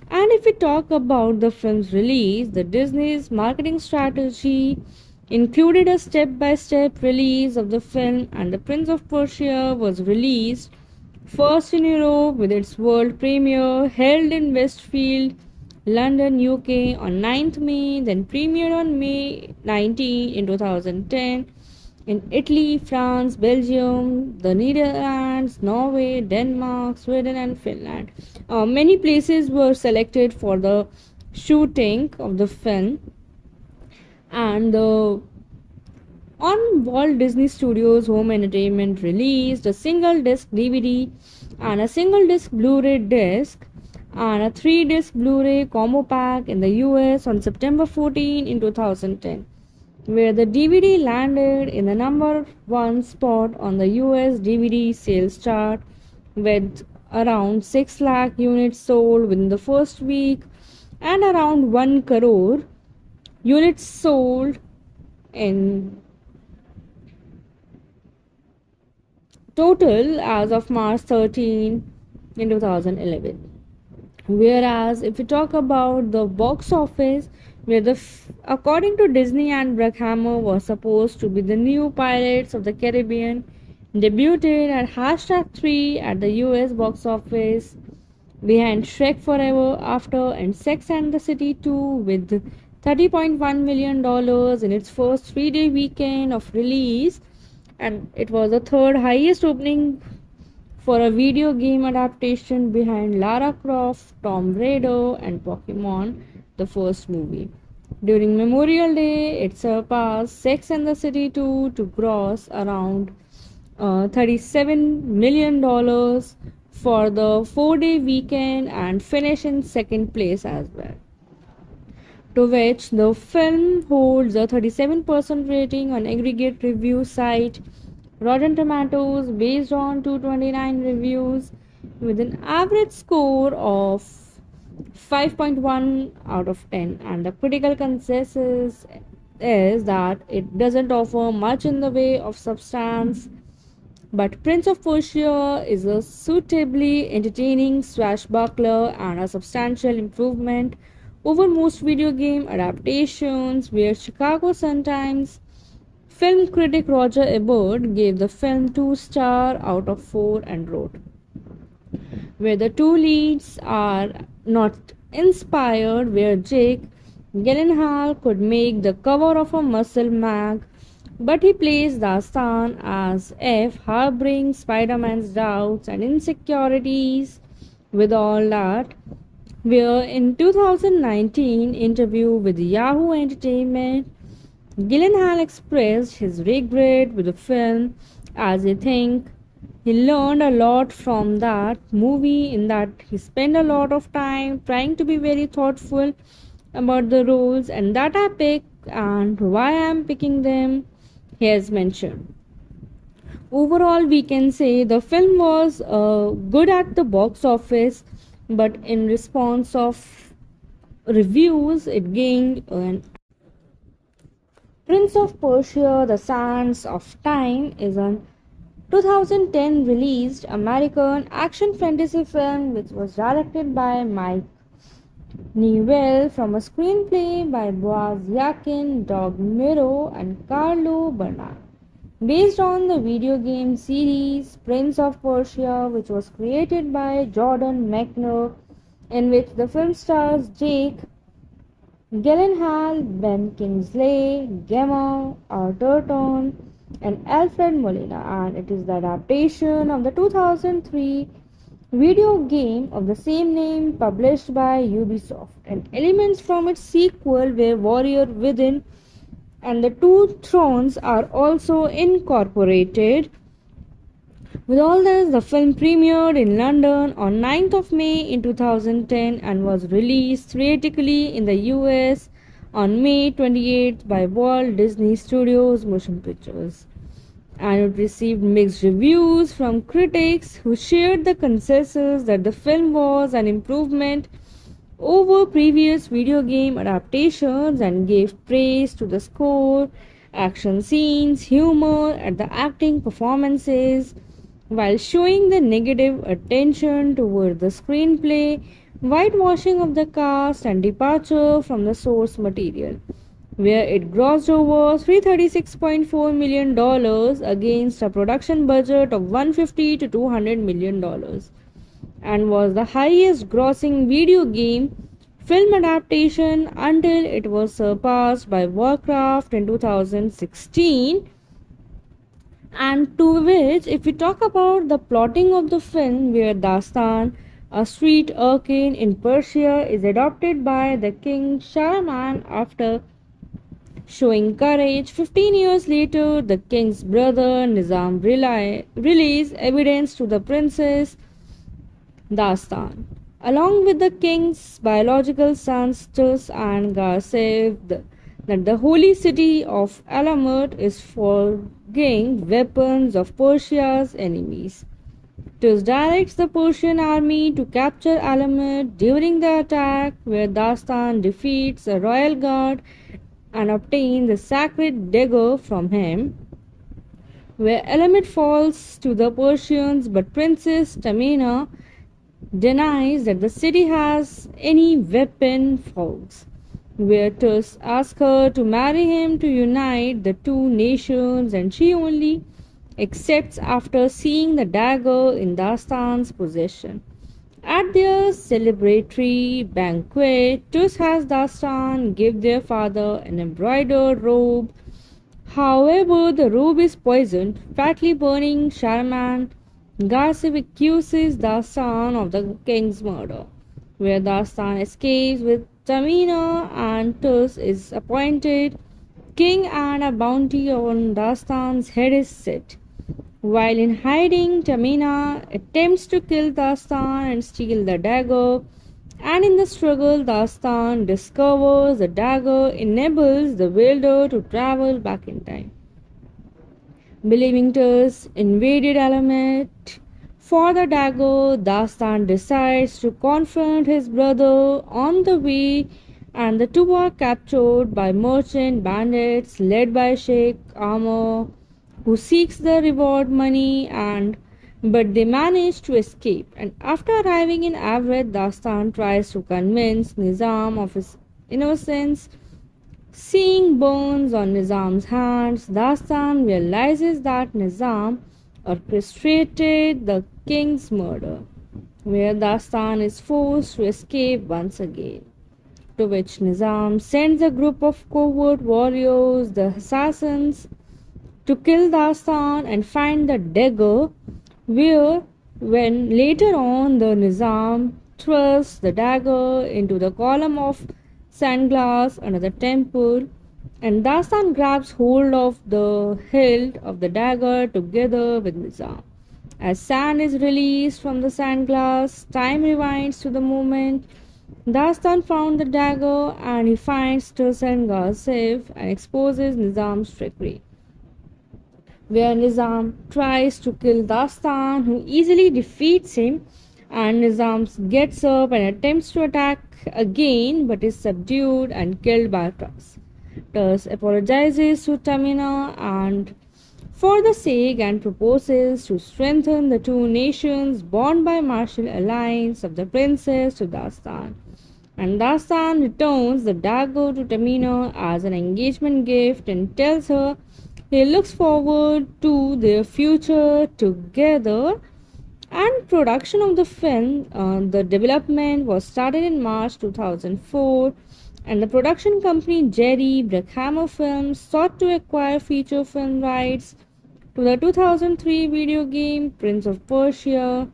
And if we talk about the film's release, the Disney's marketing strategy included a step-by-step release of the film, and The Prince of Persia was released first in Europe with its world premiere held in Westfield, London, UK on 9th May, then premiered on May 19 in 2010 in Italy, France, Belgium, the Netherlands, Norway, Denmark, Sweden, and Finland. Many places were selected for the shooting of the film, and the on Walt Disney Studios Home Entertainment released a single disc DVD and a single disc Blu-ray disc and a 3 disc Blu-ray combo pack in the US on September 14 in 2010, where the DVD landed in the number 1 spot on the US DVD sales chart with around 6 lakh units sold within the first week and around 1 crore units sold in total as of March 13 in 2011. Whereas if we talk about the box office, where according to Disney and Bruckheimer was supposed to be the new Pirates of the Caribbean, debuted at hashtag 3 at the US box office behind Shrek Forever After and Sex and the City 2 with $30.1 million in its first 3-day weekend of release, and it was the third highest opening for a video game adaptation behind Lara Croft, Tomb Raider, and Pokemon, the first movie. During Memorial Day, it surpassed Sex and the City 2 to gross around $37 million for the 4-day weekend and finish in second place as well. To which the film holds a 37% rating on aggregate review site Rotten Tomatoes based on 229 reviews with an average score of 5.1 out of 10, and the critical consensus is that it doesn't offer much in the way of substance, but Prince of Persia is a suitably entertaining swashbuckler and a substantial improvement over most video game adaptations, where Chicago Sun-Times film critic Roger Ebert gave the film 2 stars out of 4 and wrote, where the two leads are not inspired, where Jake Gyllenhaal could make the cover of a muscle mag, but he plays the son as if harboring Spider-Man's doubts and insecurities. With all that, where in 2019 interview with Yahoo Entertainment, Gyllenhaal expressed his regret with the film as he think he learned a lot from that movie, in that he spent a lot of time trying to be very thoughtful about the roles and that I pick and why I am picking them, he has mentioned. Overall, we can say the film was good at the box office, but in response of reviews, it gained an Prince of Persia: The Sands of Time is a 2010 released American action fantasy film which was directed by Mike Newell from a screenplay by Boaz Yakin, Doug Miro, and Carlo Bernard. Based on the video game series Prince of Persia, which was created by Jordan Mechner, in which the film stars Jake Gyllenhaal, Ben Kingsley, Gemma Arterton, and Alfred Molina, and it is the adaptation of the 2003 video game of the same name published by Ubisoft, and elements from its sequel were Warrior Within and the Two Thrones are also incorporated. With all this, the film premiered in London on 9th of May in 2010 and was released theatrically in the US on May 28th by Walt Disney Studios Motion Pictures. And it received mixed reviews from critics who shared the consensus that the film was an improvement over previous video game adaptations and gave praise to the score, action scenes, humor, and the acting performances, while showing the negative attention toward the screenplay, whitewashing of the cast, and departure from the source material, where it grossed over $336.4 million against a production budget of $150 to $200 million, and was the highest grossing video game film adaptation until it was surpassed by Warcraft in 2016, And to which, if we talk about the plotting of the film, where Dastan, a street urchin in Persia, is adopted by the king Shahraman after showing courage. 15 years later, the king's brother Nizam released evidence to the princess Dastan. Along with the king's biological sons Tus and Garsev, that the holy city of Alamut is forging weapons of Persia's enemies. Tus directs the Persian army to capture Alamut during the attack, where Dastan defeats a royal guard and obtains the sacred dagger from him, where Alamut falls to the Persians, but Princess Tamina denies that the city has any weapon fogs, where Tus asks her to marry him to unite the two nations, and she only accepts after seeing the dagger in Dastan's possession. At their celebratory banquet, Tus has Dastan give their father an embroidered robe. However, the robe is poisoned, fatally burning Sharman. Garsiv accuses Dastan of the king's murder, where Dastan escapes with Tamina, and Tus is appointed king and a bounty on Dastan's head is set. While in hiding, Tamina attempts to kill Dastan and steal the dagger, and in the struggle, Dastan discovers the dagger enables the wielder to travel back in time. Believing Tus invaded Alamet for the dagger, Dastan decides to confront his brother on the way, and the two are captured by merchant bandits led by Sheikh Amr, who seeks the reward money, and but they manage to escape. And after arriving in Avred, Dastan tries to convince Nizam of his innocence. Seeing burns on Nizam's hands, Dastan realizes that Nizam orchestrated the king's murder, where Dastan is forced to escape once again. To which Nizam sends a group of covert warriors, the assassins, to kill Dastan and find the dagger, where when later on the Nizam thrusts the dagger into the column of sandglass under the temple, and Dastan grabs hold of the hilt of the dagger together with Nizam. As sand is released from the sandglass, time rewinds to the moment Dastan found the dagger, and he finds Tursan safe and exposes Nizam's trickery, where Nizam tries to kill Dastan, who easily defeats him, and Nizam gets up and attempts to attack again but is subdued and killed by Tus. Tus apologizes to Tamina and for the sake and proposes to strengthen the two nations bound by martial alliance of the princess to Dastan. And Dastan returns the dagger to Tamina as an engagement gift and tells her he looks forward to their future together. And production of the film, the development was started in March 2004, and the production company Jerry Bruckheimer Films sought to acquire feature film rights to the 2003 video game Prince of Persia: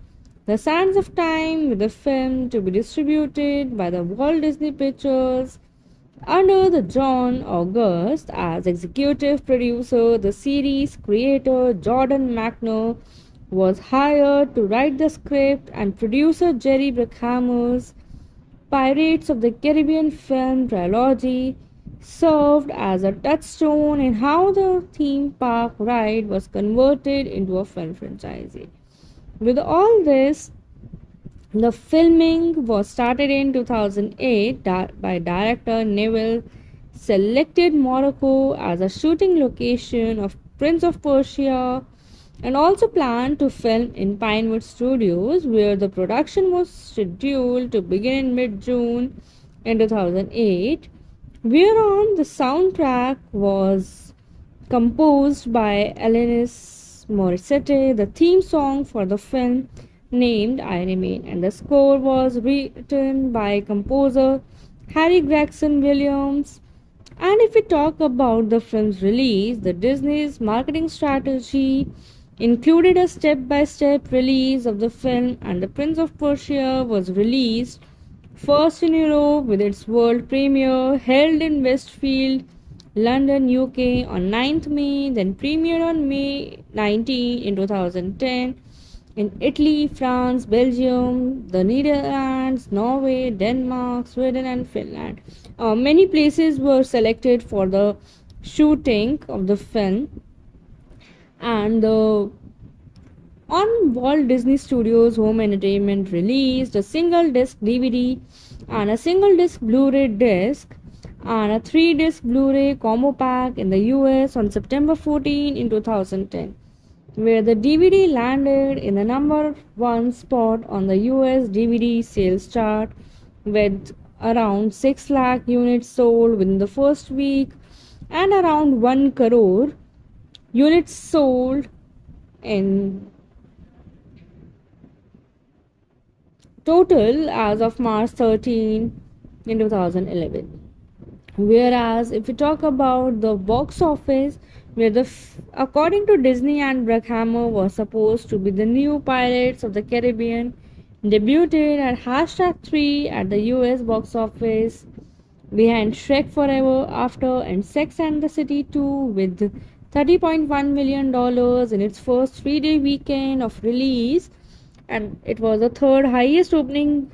The Sands of Time, with the film to be distributed by the Walt Disney Pictures under the John August as executive producer. The series creator Jordan McNair was hired to write the script, and producer Jerry Bruckheimer's Pirates of the Caribbean film trilogy served as a touchstone in how the theme park ride was converted into a film franchise. With all this, the filming was started in 2008 by director Neville, selected Morocco as a shooting location of Prince of Persia, and also planned to film in Pinewood Studios, where the production was scheduled to begin in mid-June in 2008, whereon the soundtrack was composed by Alanis Morissette, the theme song for the film named I Remain, and the score was written by composer Harry Gregson Williams. And if we talk about the film's release, the Disney's marketing strategy included a step-by-step release of the film, and The Prince of Persia was released first in Europe with its world premiere held in Westfield, London, UK on 9th May, then premiered on May 19 in 2010 in Italy, France, Belgium, the Netherlands, Norway, Denmark, Sweden, and Finland. Many places were selected for the shooting of the film, and on Walt Disney Studios Home Entertainment released a single disc DVD and a single disc Blu-ray disc and a 3-disc Blu-ray combo pack in the US on September 14 in 2010, where the DVD landed in the number 1 spot on the US DVD sales chart with around 6 lakh units sold within the first week and around 1 crore units sold in total as of March 13 in 2011. Whereas if we talk about the box office, where according to Disney and Bruckheimer was supposed to be the new Pirates of the Caribbean, debuted at hashtag 3 at the US box office behind Shrek Forever After and Sex and the City 2 with $30.1 million in its first 3-day weekend of release, and it was the third highest opening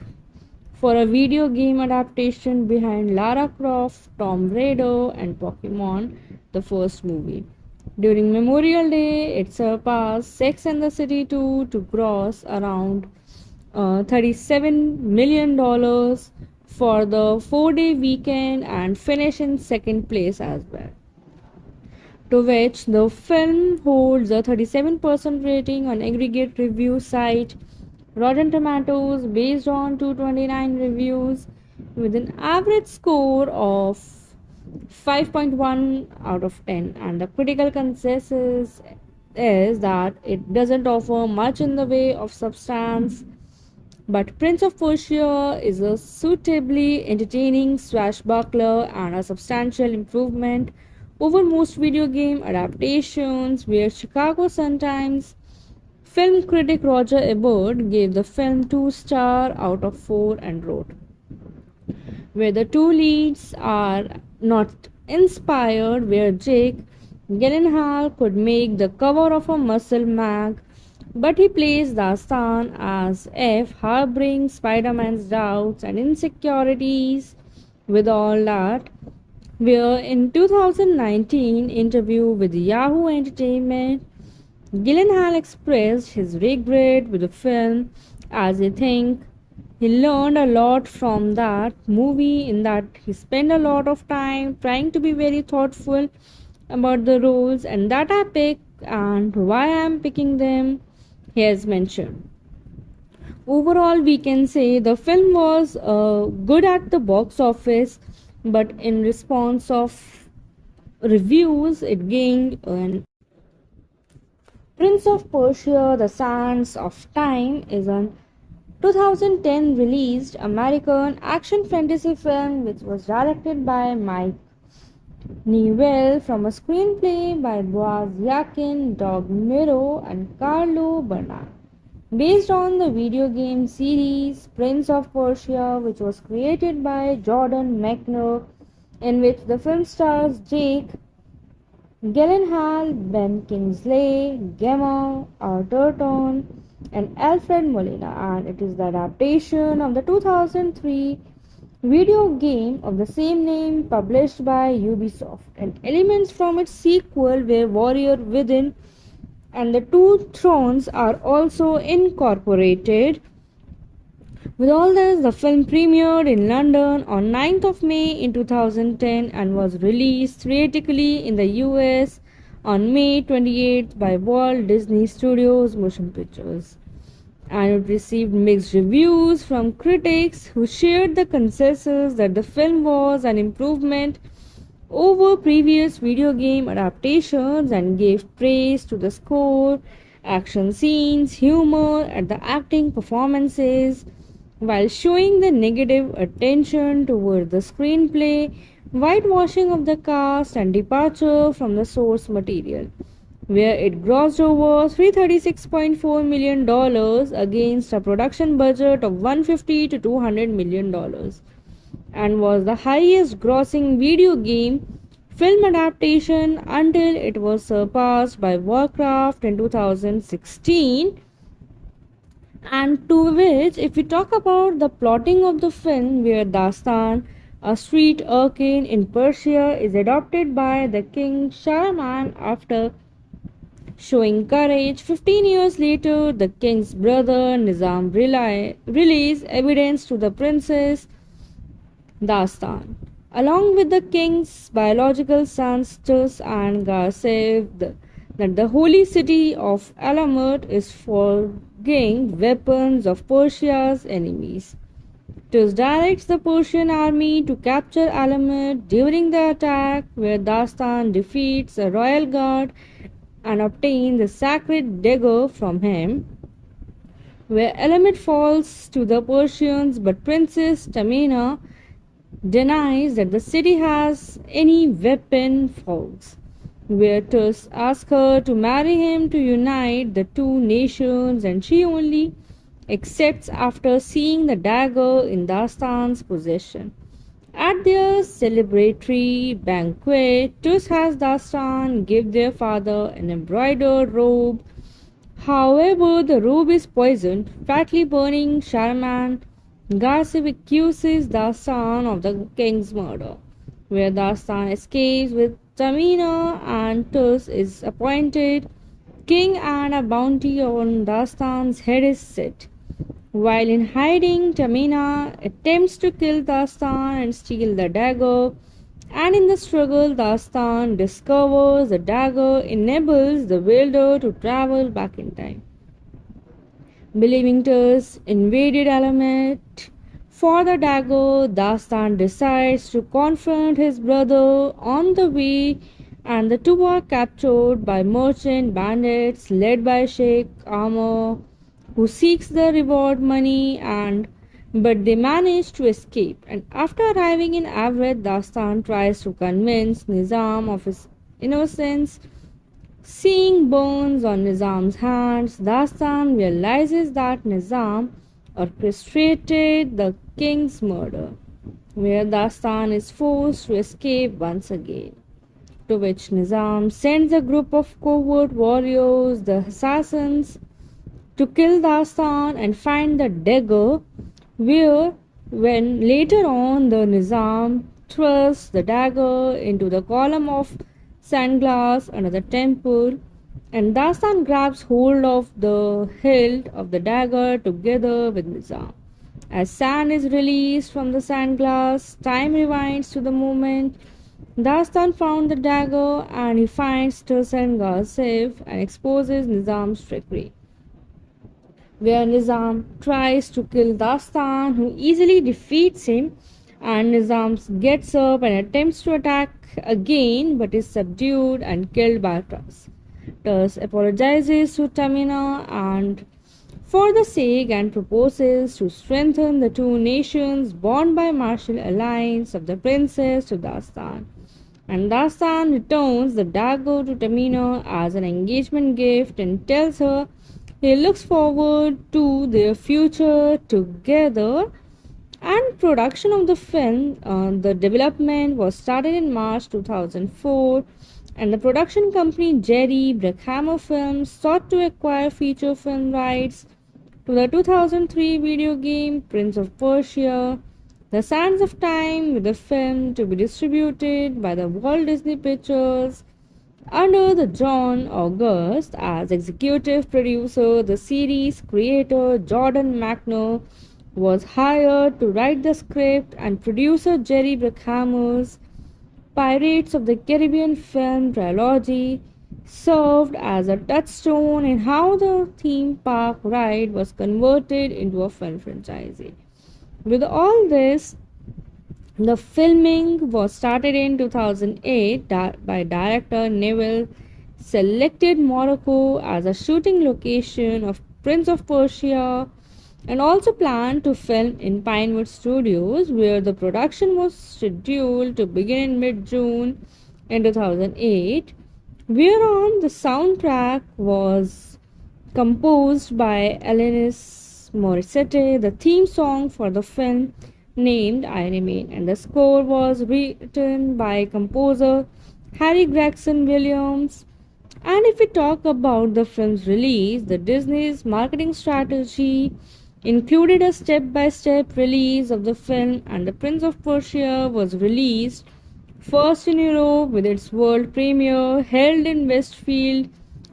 for a video game adaptation behind Lara Croft, Tomb Raider, and Pokemon, the first movie. During Memorial Day, it surpassed Sex and the City 2 to gross around $37 million for the 4-day weekend and finish in second place as well. To which the film holds a 37% rating on aggregate review site Rotten Tomatoes based on 229 reviews with an average score of 5.1 out of 10, and the critical consensus is that it doesn't offer much in the way of substance, but Prince of Persia is a suitably entertaining swashbuckler and a substantial improvement over most video game adaptations, where Chicago Sun-Times film critic Roger Ebert gave the film 2 stars out of 4 and wrote, where the two leads are not inspired, where Jake Gyllenhaal could make the cover of a muscle mag, but he plays Dastan as if harboring Spider-Man's doubts and insecurities. With all that, where in 2019 interview with Yahoo Entertainment, Gyllenhaal expressed his regret with the film as he think he learned a lot from that movie, in that he spent a lot of time trying to be very thoughtful about the roles and that I pick and why I am picking them, he has mentioned. Overall, we can say the film was good at the box office, but in response of reviews, it gained an Prince of Persia: The Sands of Time is a 2010 released American action fantasy film which was directed by Mike Newell from a screenplay by Boaz Yakin, Doug Miro, and Carlo Bernard, based on the video game series Prince of Persia, which was created by Jordan Mechner, in which the film stars Jake Gyllenhaal, Ben Kingsley, Gemma Arterton, and Alfred Molina, and it is the adaptation of the 2003 video game of the same name published by Ubisoft, and elements from its sequel were Warrior Within and the Two Thrones are also incorporated. With all this, the film premiered in London on 9th of May in 2010 and was released theatrically in the US on May 28th by Walt Disney Studios Motion Pictures. And it received mixed reviews from critics who shared the consensus that the film was an improvement over previous video game adaptations and gave praise to the score, action scenes, humor, and the acting performances, while showing the negative attention toward the screenplay, whitewashing of the cast, and departure from the source material, where it grossed over $336.4 million dollars against a production budget of $150 to $200 million, and was the highest grossing video game film adaptation until it was surpassed by Warcraft in 2016. And to which, if we talk about the plotting of the film, where Dastan, a street urchin in Persia, is adopted by the king Shahraman after showing courage. 15 years later, the king's brother Nizam relays evidence to the princess Dastan, along with the king's biological sons Tus and Garsev, that the holy city of Alamut is forging weapons of Persia's enemies. Tus directs the Persian army to capture Alamut during the attack, where Dastan defeats a royal guard and obtains the sacred dagger from him, where Alamut falls to the Persians, but Princess Tamina denies that the city has any weapon forks, where Tus asks her to marry him to unite the two nations, and she only accepts after seeing the dagger in Dastan's possession. At their celebratory banquet, Tus has Dastan give their father an embroidered robe. However, the robe is poisoned, fatally burning Sharman. Garsiv accuses Dastan of the king's murder, where Dastan escapes with Tamina, and Tus is appointed king and a bounty on Dastan's head is set. While in hiding, Tamina attempts to kill Dastan and steal the dagger, and in the struggle, Dastan discovers the dagger enables the wielder to travel back in time. Believing Tus invaded Alamet for the dagger, Dastan decides to confront his brother on the way, and the two are captured by merchant bandits led by Sheikh Amr, who seeks the reward money, and but they manage to escape. And after arriving in Avred, Dastan tries to convince Nizam of his innocence. Seeing burns on Nizam's hands, Dastan realizes that Nizam orchestrated the king's murder, where Dastan is forced to escape once again. To which Nizam sends a group of covert warriors, the assassins, to kill Dastan and find the dagger, where when later on the Nizam thrusts the dagger into the column of sandglass under the temple, and Dastan grabs hold of the hilt of the dagger together with Nizam. As sand is released from the sandglass, time rewinds to the moment Dastan found the dagger, and he finds Tursan safe and exposes Nizam's trickery, where Nizam tries to kill Dastan, who easily defeats him, and Nizam gets up and attempts to attack again but is subdued and killed by Tus. Tus apologizes to Tamina and for the sake and proposes to strengthen the two nations bound by martial alliance of the princess to Dastan. And Dastan returns the dagger to Tamina as an engagement gift and tells her he looks forward to their future together. And production of the film, the development was started in March 2004, and the production company Jerry Bruckheimer Films sought to acquire feature film rights to the 2003 video game Prince of Persia: The Sands of Time, with the film to be distributed by the Walt Disney Pictures under the John August as executive producer. The series creator Jordan McNair was hired to write the script, and producer Jerry Bruckheimer's Pirates of the Caribbean film trilogy served as a touchstone in how the theme park ride was converted into a film franchise. With all this, the filming was started in 2008 by director Neville, selected Morocco as a shooting location of Prince of Persia, and also planned to film in Pinewood Studios, where the production was scheduled to begin in mid June in 2008, whereon the soundtrack was composed by Alanis Morissette, the theme song for the film named I Remain, and the score was written by composer Harry Gregson Williams. And if we talk about the film's release, the Disney's marketing strategy included a step-by-step release of the film, and The Prince of Persia was released first in Europe with its world premiere held in Westfield,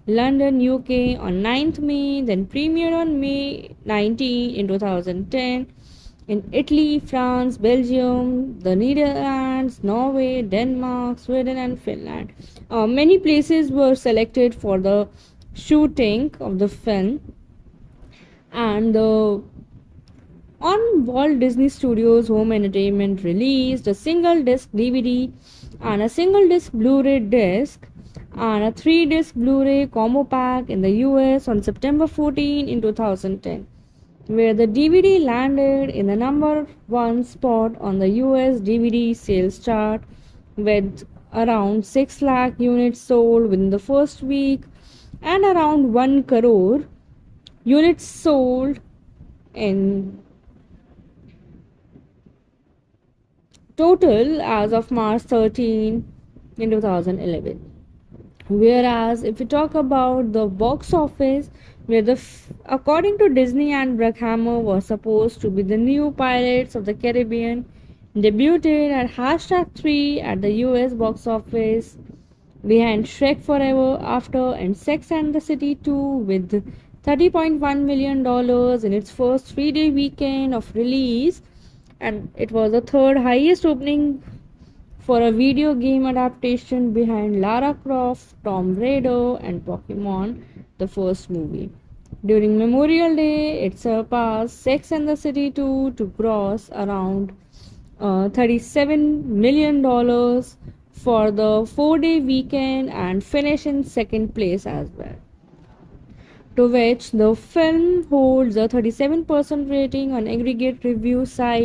London, UK on 9th May, then premiered on May 19 in 2010 in Italy, France, Belgium, the Netherlands, Norway, Denmark, Sweden, and Finland. Many places were selected for the shooting of the film, and the on Walt Disney Studios Home Entertainment released a single disc DVD and a single disc Blu-ray disc and a 3-disc Blu-ray combo pack in the US on September 14 in 2010, where the DVD landed in the number 1 spot on the US DVD sales chart with around 6 lakh units sold within the first week and around 1 crore units sold in total as of March 13 in 2011. Whereas if we talk about the box office, where according to Disney and Bruckheimer was supposed to be the new Pirates of the Caribbean, debuted at hashtag 3 at the US box office behind Shrek Forever After and Sex and the City 2 with $30.1 million in its first 3-day weekend of release, and it was the third highest opening for a video game adaptation behind Lara Croft, Tomb Raider, and Pokemon, the first movie. During Memorial Day, it surpassed Sex and the City 2 to gross around $37 million for the 4-day weekend and finish in second place as well. To which the film holds a 37% rating on aggregate review site